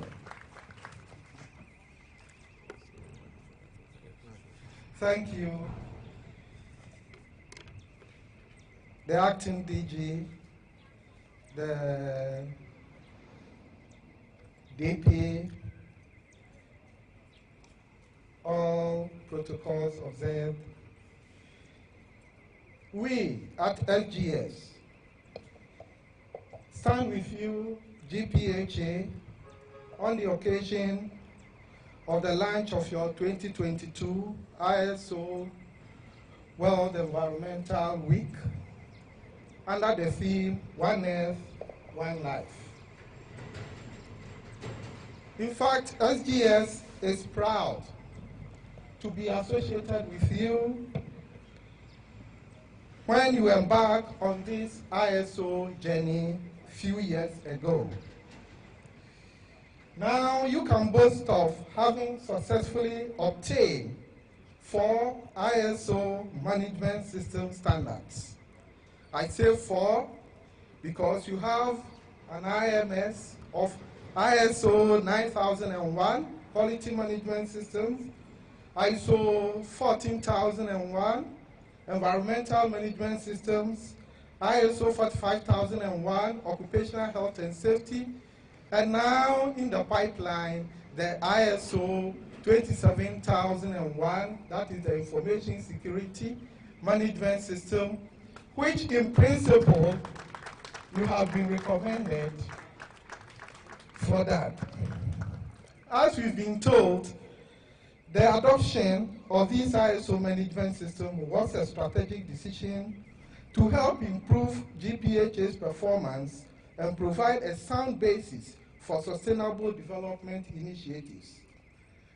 Thank you. The acting DG, the DP, all protocols observed. We at LGS stand with you, GPHA, on the occasion of the launch of your 2022 ISO World Environmental Week under the theme, One Earth, One Life. In fact, SGS is proud to be associated with you when you embarked on this ISO journey a few years ago. Now you can boast of having successfully obtained 4 ISO management system standards. I say 4 because you have an IMS of ISO 9001 quality management systems, ISO 14001 environmental management systems, ISO 45001 occupational health and safety, and now in the pipeline, the ISO 27001, that is the information security management system, which in principle you have been recommended for that. As we've been told, the adoption of this ISO management system was a strategic decision to help improve GPHA's performance and provide a sound basis for sustainable development initiatives.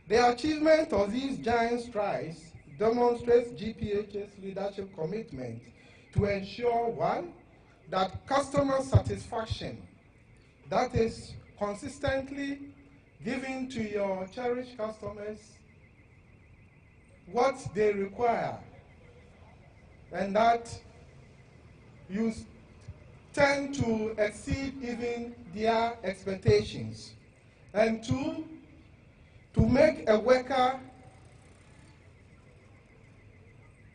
The achievement of these giant strides demonstrates GPHA's leadership commitment to ensure, one, that customer satisfaction, that is consistently giving to your cherished customers what they require, and that you tend to exceed even their expectations. And 2, to make a worker,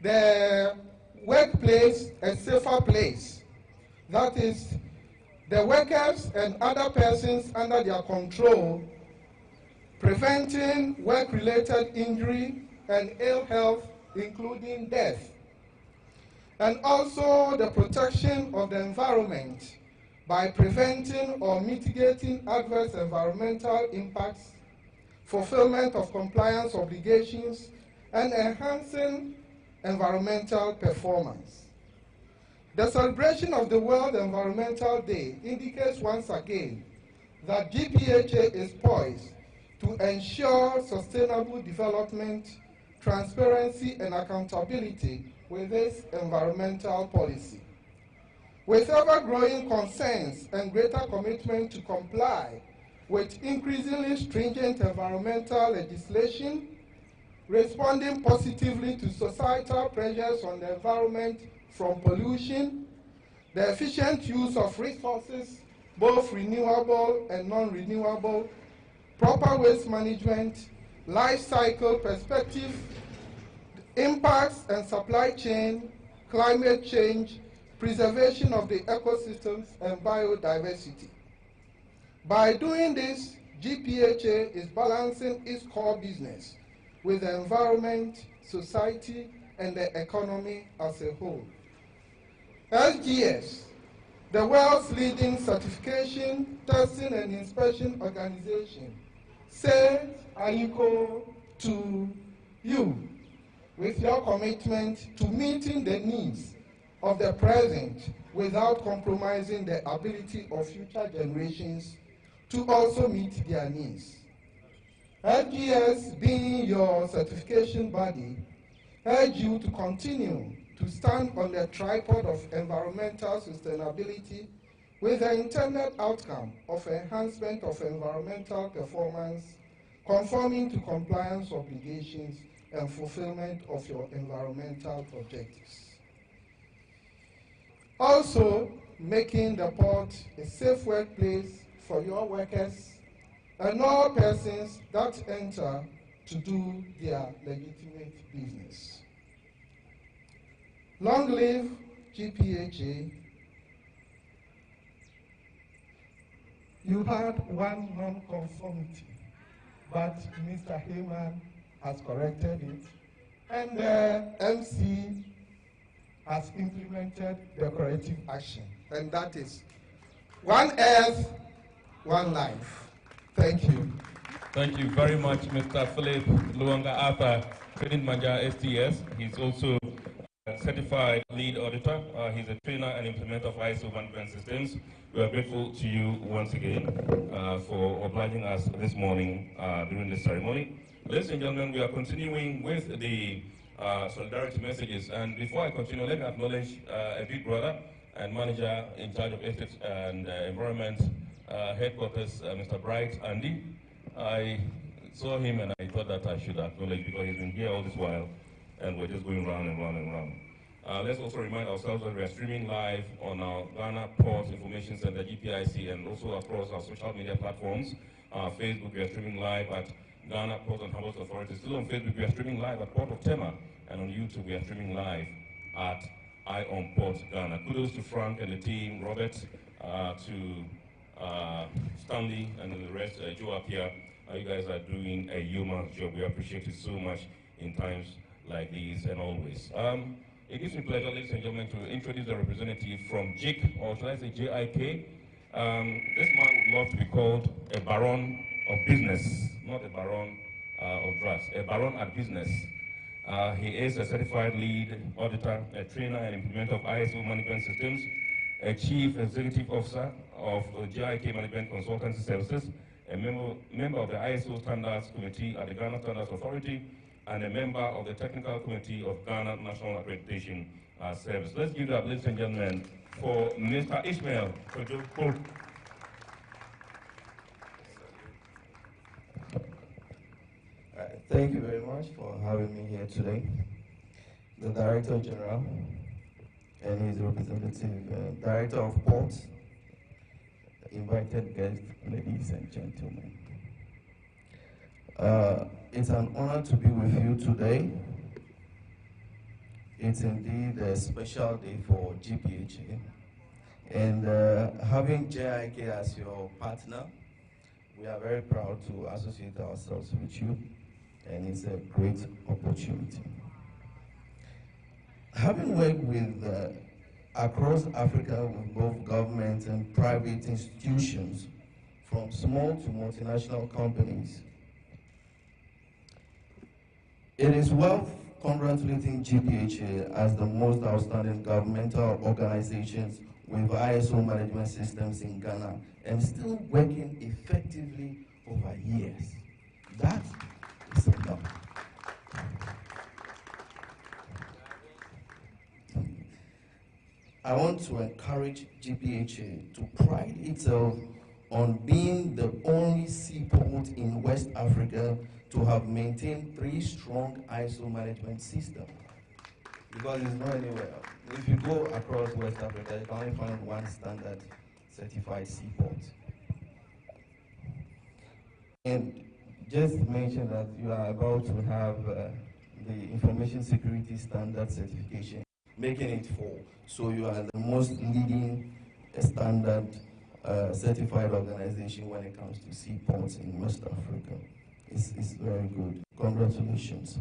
the workplace, a safer place. That is, the workers and other persons under their control, preventing work-related injury and ill health, including death. And also the protection of the environment by preventing or mitigating adverse environmental impacts, fulfillment of compliance obligations, and enhancing environmental performance. The celebration of the World Environmental Day indicates once again that GPHA is poised to ensure sustainable development, transparency, and accountability with its environmental policy. With ever-growing concerns and greater commitment to comply with increasingly stringent environmental legislation, responding positively to societal pressures on the environment from pollution, the efficient use of resources, both renewable and non-renewable, proper waste management, life cycle perspective, impacts and supply chain, climate change, preservation of the ecosystems, and biodiversity. By doing this, GPHA is balancing its core business with the environment, society, and the economy as a whole. SGS, the world's leading certification, testing, and inspection organization, says Ayiko to you with your commitment to meeting the needs of the present without compromising the ability of future generations to also meet their needs. SGS, being your certification body, urge you to continue to stand on the tripod of environmental sustainability with the intended outcome of enhancement of environmental performance, conforming to compliance obligations, and fulfillment of your environmental objectives. Also, making the port a safe workplace for your workers and all persons that enter to do their legitimate business. Long live GPHA. You had one non-conformity, but Mr. Heyman has corrected it, and the MC has implemented the corrective action, and that is One Earth, One Life. Thank you. Thank you very much, Mr. Philip Luanga Arthur, Trading Manager STS. He's also a certified lead auditor. He's a trainer and implementer of ISO management systems. We are grateful to you once again for obliging us this morning during this ceremony. Ladies and gentlemen, we are continuing with the solidarity messages. And before I continue, let me acknowledge a big brother and manager in charge of estate and environment headquarters, Mr. Bright Andy. I saw him and I thought that I should acknowledge because he's been here all this while and we're just going round and round and round. Let's also remind ourselves that we are streaming live on our Ghana Port Information Center, GPIC, and also across our social media platforms. Facebook, we are streaming live at Ghana Port and Harbours Authority. Still on Facebook, we are streaming live at Port of Tema, and on YouTube, we are streaming live at Eye on Port Ghana. Kudos to Frank and the team, Robert, to Stanley and the rest, Joe up here. You guys are doing a human job. We appreciate it so much in times like these and always. It gives me pleasure, ladies and gentlemen, to introduce a representative from JIC, or should I say JIK. This man would love to be called a baron of business, not a baron of drugs, a baron at business. He is a certified lead auditor, a trainer and implementer of ISO management systems, a chief executive officer of GIK Management Consultancy Services, a member of the ISO Standards Committee at the Ghana Standards Authority, and a member of the Technical Committee of Ghana National Accreditation Service. Let's give it up, ladies and gentlemen, for Mr. Ishmael Kojo. Thank you very much for having me here today. The Director General and his representative, Director of Ports, invited guests, ladies and gentlemen. It's an honor to be with you today. It's indeed a special day for GPHA. And having JIK as your partner, we are very proud to associate ourselves with you, and it's a great opportunity. Having worked with across Africa with both government and private institutions, from small to multinational companies, it is worth congratulating GPHA as the most outstanding governmental organizations with ISO management systems in Ghana and still working effectively over years. That is enough. I want to encourage GPHA to pride itself on being the only seaport in West Africa to have maintained 3 strong ISO management systems. Because it's not anywhere. If you go across West Africa, you can only find one standard certified seaport. And just mention that you are about to have the Information Security Standard certification, making it 4. So you are the most leading standard certified organization when it comes to seaports in West Africa. It's very good. Congratulations.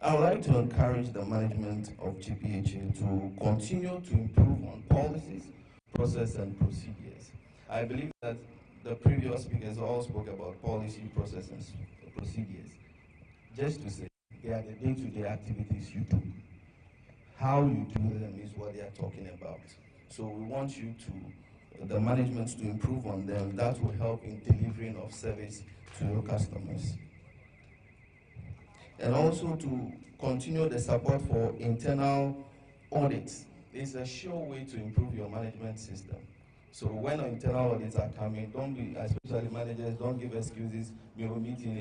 I would like to encourage the management of GPHA to continue to improve on policies, process, and procedures. I believe that the previous speakers all spoke about policy, process, and procedures. Just to say, they are the day-to-day activities you do. How you do them is what they are talking about. So we want you to, the management, to improve on them. That will help in delivering of service to your customers. And also to continue the support for internal audits. It's a sure way to improve your management system. So when internal audits are coming, don't be, especially managers, don't give excuses. We will meet in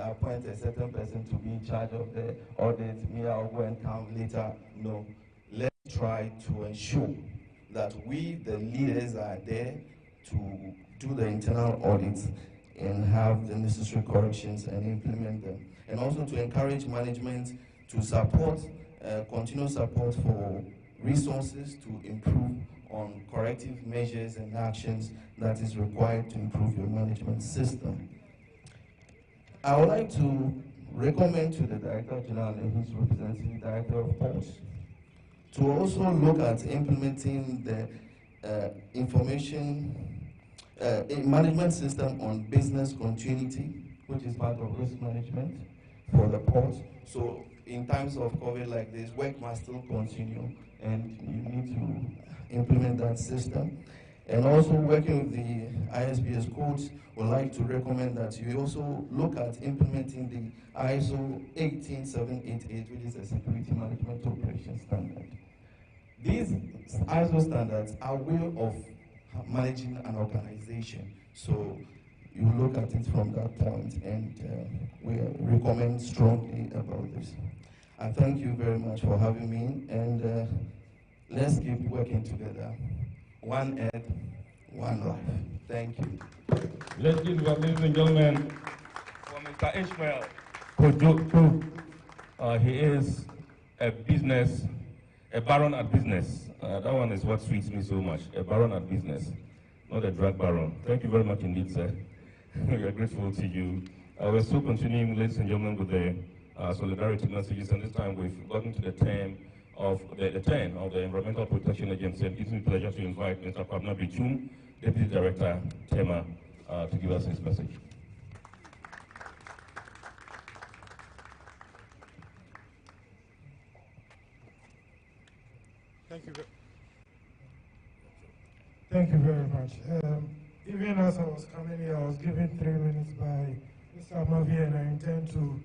appoint a certain person to be in charge of the audit. Me, I'll go and come later. No, let's try to ensure that we, the leaders, are there to do the internal audits and have the necessary corrections and implement them. And also to encourage management to support, continuous support for resources to improve on corrective measures and actions that is required to improve your management system. I would like to recommend to the Director General and his representative Director of Ports to also look at implementing the a management system on business continuity, which is part of risk management for the port. So in times of COVID like this, work must still continue, and you need to implement that system. And also working with the ISPS codes, would like to recommend that you also look at implementing the ISO 18788, which is a security management operation standard. These ISO standards are way of managing an organization. So you look at it from that point, and we recommend strongly about this. I thank you very much for having me, and let's keep working together. One earth, one life. Thank you. Let's give it up, ladies and gentlemen, for Mr. Ishmael Kojo. He is a baron at business. That one is what sweets me so much. A baron at business, not a drug baron. Thank you very much indeed, sir. We are grateful to you. We're still continuing, ladies and gentlemen, with the solidarity messages, and this time we've gotten to the turn of the Environmental Protection Agency. It gives me pleasure to invite Mr. Kwabena Bichum, Deputy Director, TEMA, to give us his message. Thank you very much. Even as I was coming here, I was given 3 minutes by Mr. Amavi, and I intend to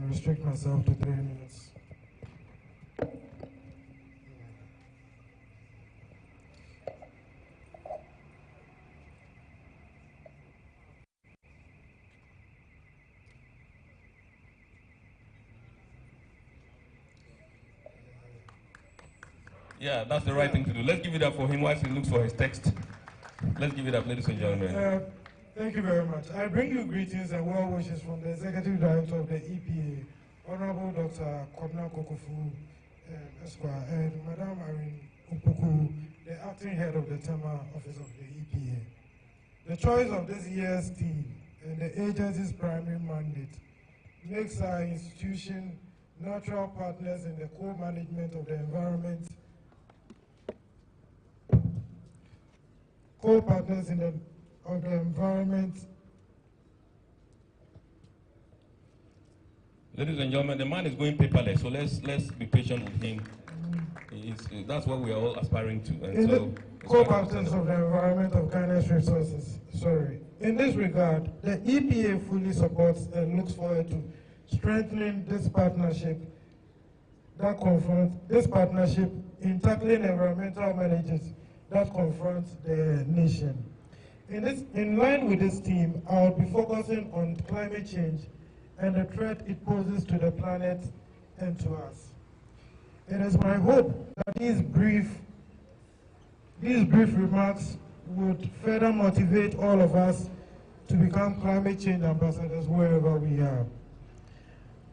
restrict myself to 3 minutes. Yeah, that's the right thing to do. Let's give it up for him whilst he looks for his text. Let's give it up, ladies and gentlemen. Thank you very much. I bring you greetings and well wishes from the Executive Director of the EPA, Honorable Dr. Kwabena Kokofu, Esquire, and Madam Irene Upuku, the Acting Head of the TEMA Office of the EPA. The choice of this year's theme and the agency's primary mandate makes our institution natural partners in the co-management of the environment, co-partners in the environment. Ladies and gentlemen, the man is going paperless, so let's be patient with him. That's what we are all aspiring to. And so, co-partners of the environment of Ghana's resources. In this regard, the EPA fully supports and looks forward to strengthening this partnership in tackling environmental challenges that confront the nation. In line with this theme, I will be focusing on climate change and the threat it poses to the planet and to us. It is my hope that these brief remarks would further motivate all of us to become climate change ambassadors wherever we are.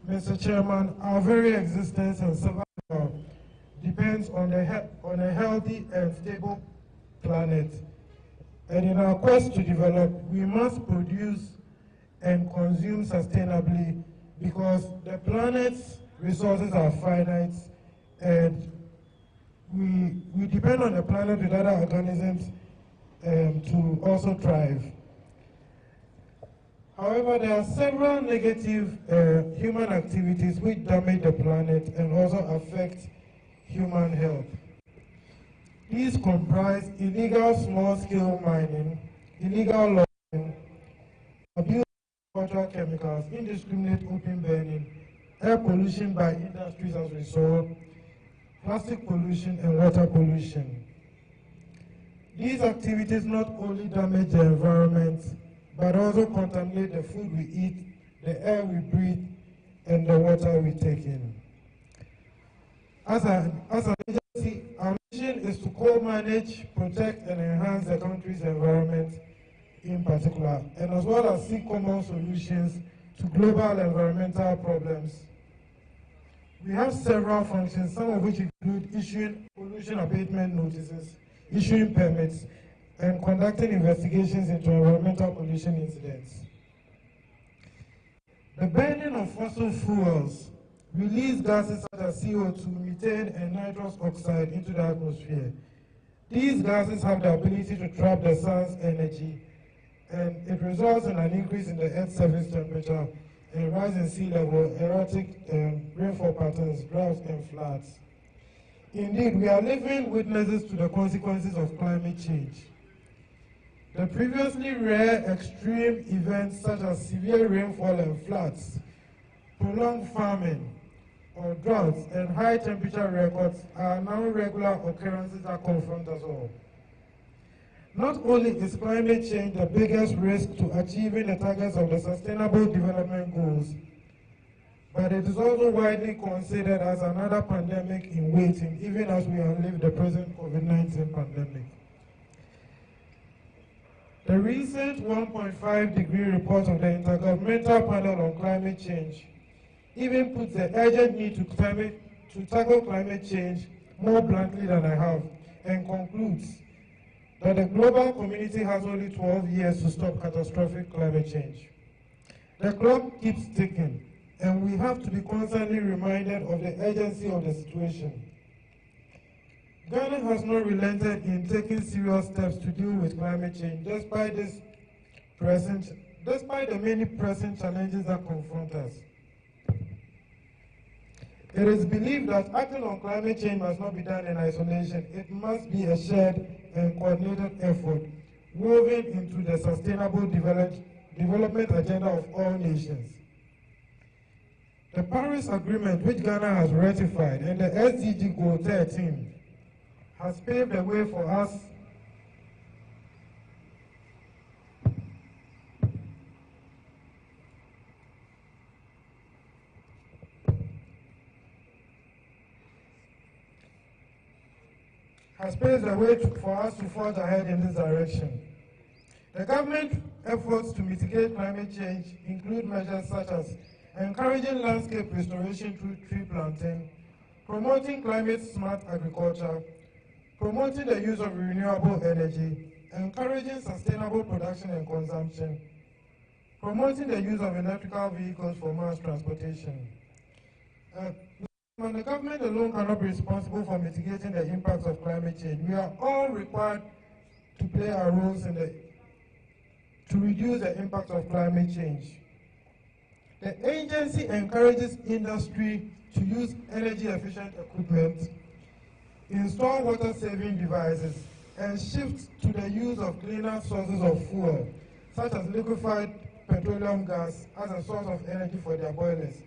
Mr. Chairman, our very existence and survival depends on a healthy and stable planet. And in our quest to develop, we must produce and consume sustainably, because the planet's resources are finite, and we depend on the planet with other organisms to also thrive. However, there are several negative human activities which damage the planet and also affect human health. These comprise illegal small-scale mining, illegal logging, abuse of agricultural chemicals, indiscriminate open burning, air pollution by industries as we saw, plastic pollution and water pollution. These activities not only damage the environment, but also contaminate the food we eat, the air we breathe, and the water we take in. As an agency, our mission is to co-manage, protect, and enhance the country's environment in particular, and as well as seek common solutions to global environmental problems. We have several functions, some of which include issuing pollution abatement notices, issuing permits, and conducting investigations into environmental pollution incidents. The burning of fossil fuels release gases such as CO2, methane, and nitrous oxide into the atmosphere. These gases have the ability to trap the sun's energy, and it results in an increase in the Earth's surface temperature, a rise in sea level, erratic rainfall patterns, droughts, and floods. Indeed, we are living witnesses to the consequences of climate change. The previously rare extreme events such as severe rainfall and floods, prolonged famine, or droughts, and high temperature records are now regular occurrences that confront us all. Not only is climate change the biggest risk to achieving the targets of the Sustainable Development Goals, but it is also widely considered as another pandemic in waiting, even as we unleash the present COVID-19 pandemic. The recent 1.5-degree report of the Intergovernmental Panel on Climate Change even puts the urgent need to tackle climate change more bluntly than I have, and concludes that the global community has only 12 years to stop catastrophic climate change. The clock keeps ticking, and we have to be constantly reminded of the urgency of the situation. Ghana has not relented in taking serious steps to deal with climate change, despite the many pressing challenges that confront us. It is believed that acting on climate change must not be done in isolation. It must be a shared and coordinated effort woven into the sustainable development agenda of all nations. The Paris Agreement, which Ghana has ratified, and the SDG Goal 13 has paved the way for us to forge ahead in this direction. The government efforts to mitigate climate change include measures such as encouraging landscape restoration through tree planting, promoting climate-smart agriculture, promoting the use of renewable energy, encouraging sustainable production and consumption, promoting the use of electrical vehicles for mass transportation. The government alone cannot be responsible for mitigating the impacts of climate change. We are all required to play our roles to reduce the impact of climate change. The agency encourages industry to use energy-efficient equipment, install water-saving devices, and shift to the use of cleaner sources of fuel, such as liquefied petroleum gas, as a source of energy for their boilers.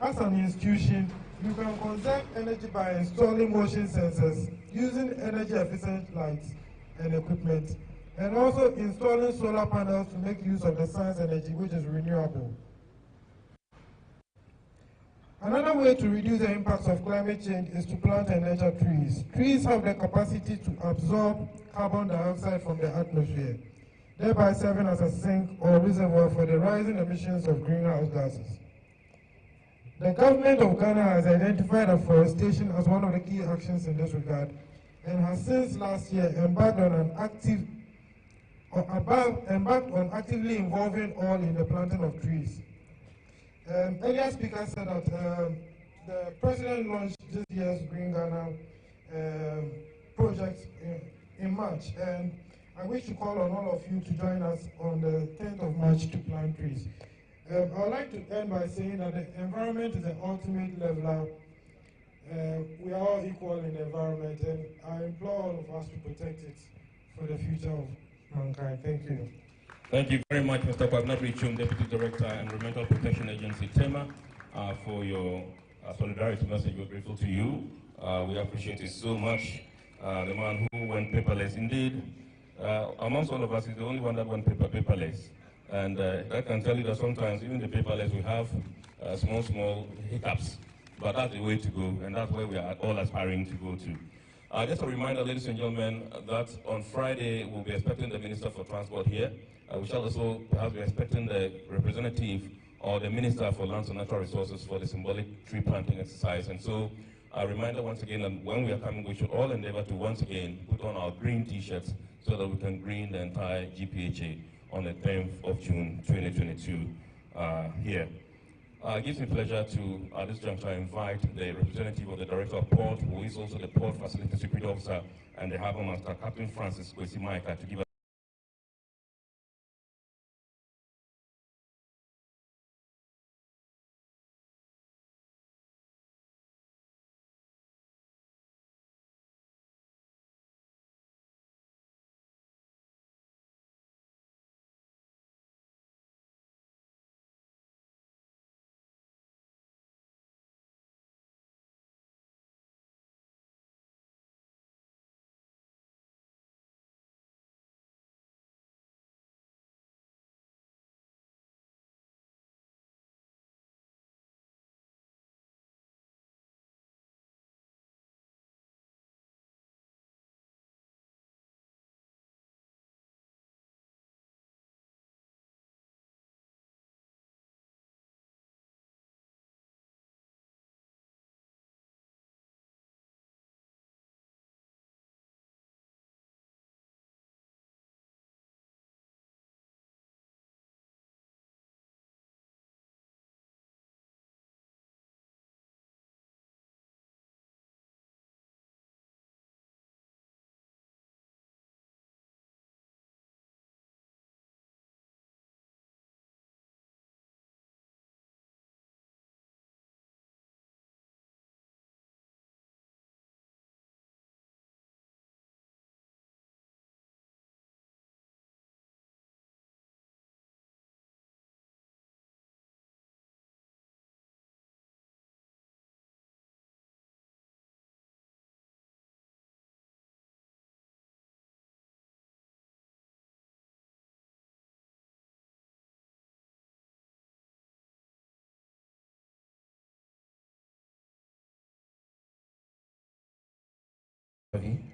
As an institution, you can conserve energy by installing motion sensors, using energy-efficient lights and equipment, and also installing solar panels to make use of the sun's energy, which is renewable. Another way to reduce the impacts of climate change is to plant and nurture trees. Trees have the capacity to absorb carbon dioxide from the atmosphere, thereby serving as a sink or reservoir for the rising emissions of greenhouse gases. The government of Ghana has identified afforestation as one of the key actions in this regard, and has since last year embarked on actively involving all in the planting of trees. Earlier speaker said that the president launched this year's Green Ghana project in March, and I wish to call on all of you to join us on the 10th of March to plant trees. I would like to end by saying that the environment is the ultimate leveler. We are all equal in the environment, and I implore all of us to protect it for the future of mankind. Thank you. Thank you very much, Mr. Kwabnabri Chum, Deputy Director, Environmental Protection Agency, TEMA, for your solidarity message. We're grateful to you. We appreciate it so much. The man who went paperless, indeed, amongst all of us, is the only one that went paperless. And I can tell you that sometimes, even the paperless, we have small hiccups. But that's the way to go, and that's where we are all aspiring to go to. Just a reminder, ladies and gentlemen, that on Friday, we'll be expecting the Minister for Transport here. We shall also perhaps be expecting the representative or the Minister for Lands and Natural Resources for the symbolic tree planting exercise. And so, a reminder once again that when we are coming, we should all endeavor to once again put on our green T-shirts so that we can green the entire GPHA on the 10th of June 2022 here. It gives me pleasure to, at this juncture, invite the representative of the Director of Port, who is also the Port Facility Security Officer, and the Harbour Master, Captain Francis Kwesi Micah, to give us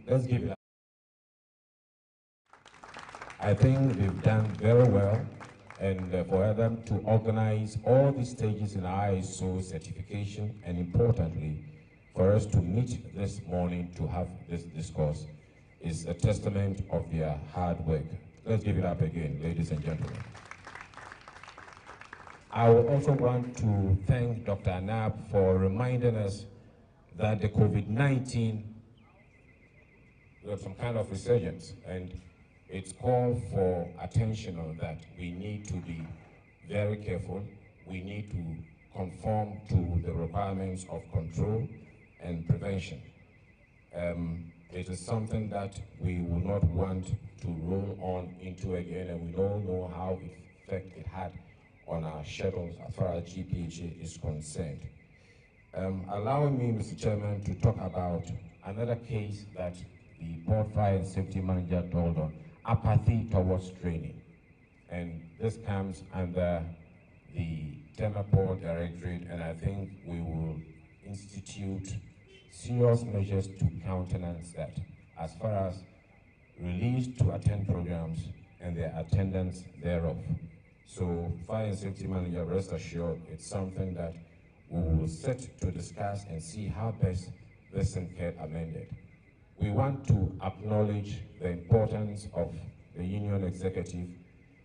let's give it up. I think they've done very well, and for them to organize all the stages in ISO certification, and importantly, for us to meet this morning to have this discourse is a testament of their hard work. Let's give it up again, ladies and gentlemen. I would also want to thank Dr. Anab for reminding us that the COVID-19, we have some kind of resurgence, and it's called for attention on that. We need to be very careful. We need to conform to the requirements of control and prevention. It is something that we will not want to roll on into again, and we all know how effect it had on our schedules as far as GPHA is concerned. Allow me, Mr. Chairman, to talk about another case that the Port Fire and Safety Manager told on, apathy towards training. And this comes under the Tema Port Directorate, and I think we will institute serious measures to countenance that as far as release to attend programs and their attendance thereof. So Fire and Safety Manager, rest assured, it's something that we will set to discuss and see how best this can get amended. We want to acknowledge the importance of the Union Executive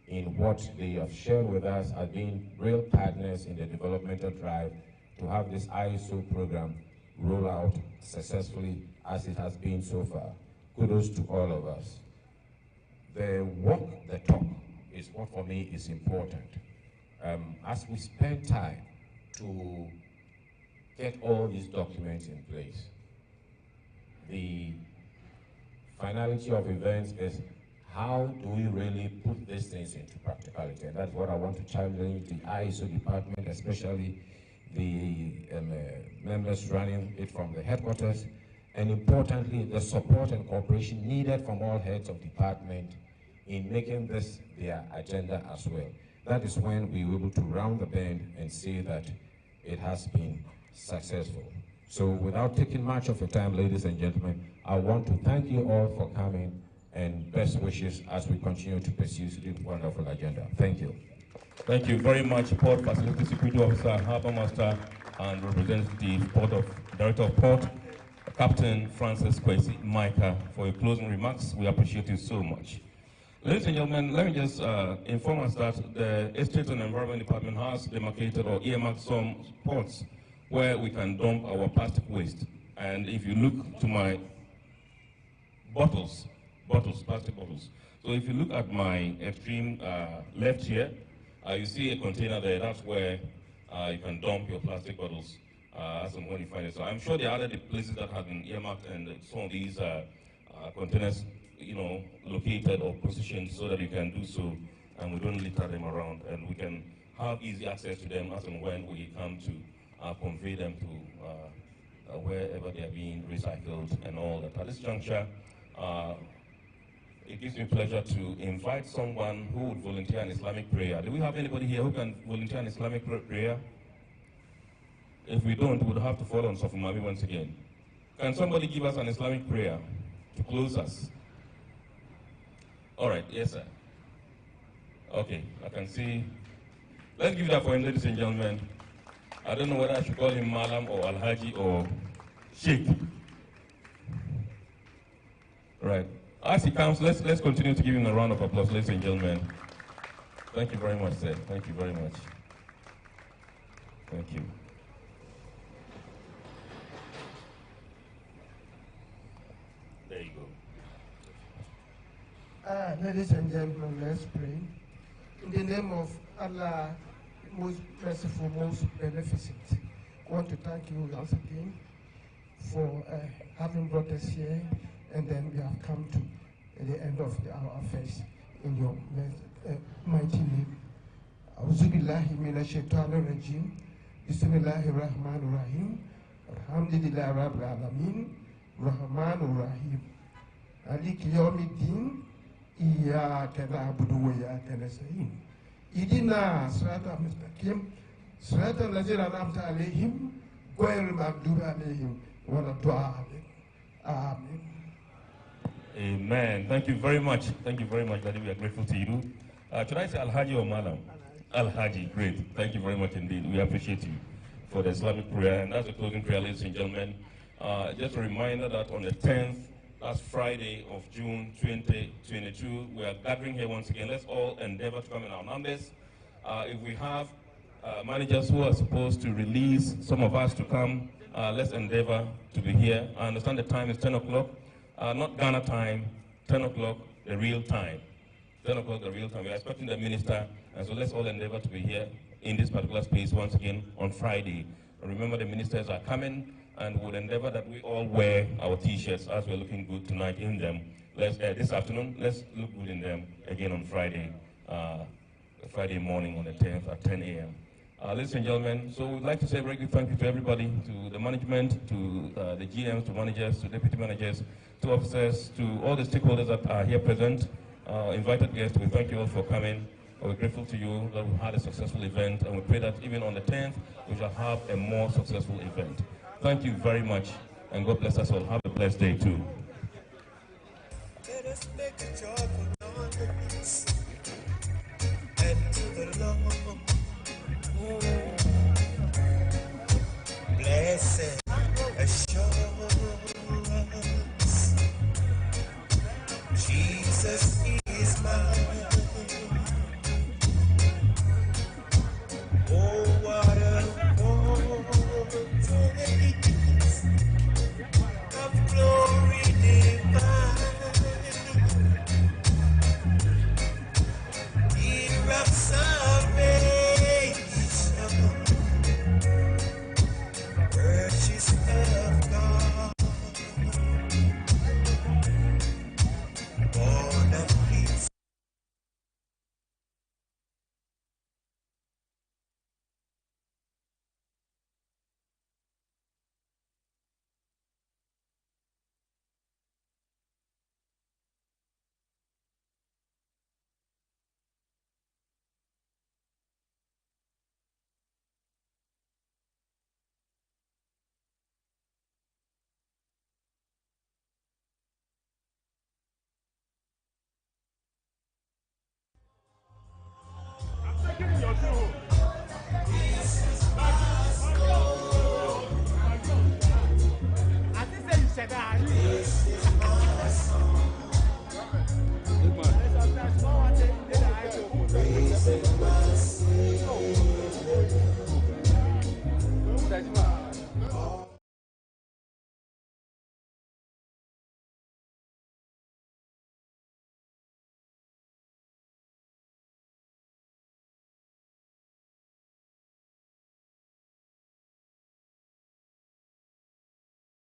in what they have shared with us as being real partners in the developmental drive to have this ISO program roll out successfully as it has been so far. Kudos to all of us. The walk the talk is what for me is important. As we spend time to get all these documents in place, the finality of events is how do we really put these things into practicality? And that's what I want to challenge the ISO department, especially the members running it from the headquarters, and importantly, the support and cooperation needed from all heads of department in making this their agenda as well. That is when we were able to round the bend and say that it has been successful. So without taking much of your time, ladies and gentlemen, I want to thank you all for coming, and best wishes as we continue to pursue this wonderful agenda. Thank you. Thank you very much, Port Facility Security Officer, Harbour Master, and Representative Director of Port, Captain Francis Kwesi Micah, for your closing remarks. We appreciate you so much. Ladies and gentlemen, let me just inform us that the Estate and Environment Department has demarcated or earmarked some spots where we can dump our plastic waste. And if you look to my plastic bottles. So if you look at my extreme left here, you see a container there. That's where you can dump your plastic bottles as and when you find it. So I'm sure there are other places that have been earmarked and some of these containers, located or positioned so that you can do so, and we don't litter them around, and we can have easy access to them as and when we come to convey them to wherever they are being recycled and all that. At this juncture, it gives me pleasure to invite someone who would volunteer an Islamic prayer. Do we have anybody here who can volunteer an Islamic prayer? If we don't, we would have to fall on Sofumami once again. Can somebody give us an Islamic prayer to close us? All right, yes, sir. Okay, I can see. Let's give that for him, ladies and gentlemen. I don't know whether I should call him Malam or Alhaji or Sheikh. Right. As he comes, let's continue to give him a round of applause, ladies and gentlemen. Thank you very much, sir. Thank you very much. Thank you. There you go. Ladies and gentlemen, let's pray. In the name of Allah, most merciful, most beneficent, I want to thank you once again for having brought us here, and then we have come to the end of our affairs in your mighty name. Auzubillahi minashaitanir rajim. Bismillahir rahmanir rahim. Alhamdulillahi rabbil alamin. Rahmanir rahim. Maliki yawmiddin. Iyyaka na'budu wa iyyaka nasta'in. Ihdina siratal mustaqim. Siratal ladzina an'amta alaihim ghayril maghdubi alaihim waladdallin. Amen. Amen. Thank you very much. Thank you very much, Daddy. We are grateful to you. Should I say Alhaji or Malam? Alhaji. Great. Thank you very much indeed. We appreciate you for the Islamic prayer. And that's the closing prayer, ladies and gentlemen. Just a reminder that on the 10th, that's Friday of June 2022, we are gathering here once again. Let's all endeavor to come in our numbers. If we have managers who are supposed to release some of us to come, let's endeavor to be here. I understand the time is 10 o'clock. Not Ghana time, 10 o'clock, the real time. 10 o'clock, the real time. We are expecting the minister, and so let's all endeavor to be here in this particular space once again on Friday. Remember, the ministers are coming, and we'll endeavor that we all wear our T-shirts as we're looking good tonight in them. This afternoon, let's look good in them again on Friday, Friday morning on the 10th at 10 a.m. Ladies and gentlemen, so we'd like to say a very good thank you to everybody, to the management, to the GMs, to managers, to deputy managers, to officers, to all the stakeholders that are here present, invited guests. We thank you all for coming. We're grateful to you that we had a successful event, and we pray that even on the 10th, we shall have a more successful event. Thank you very much, and God bless us all. Have a blessed day too. Let us make a joyful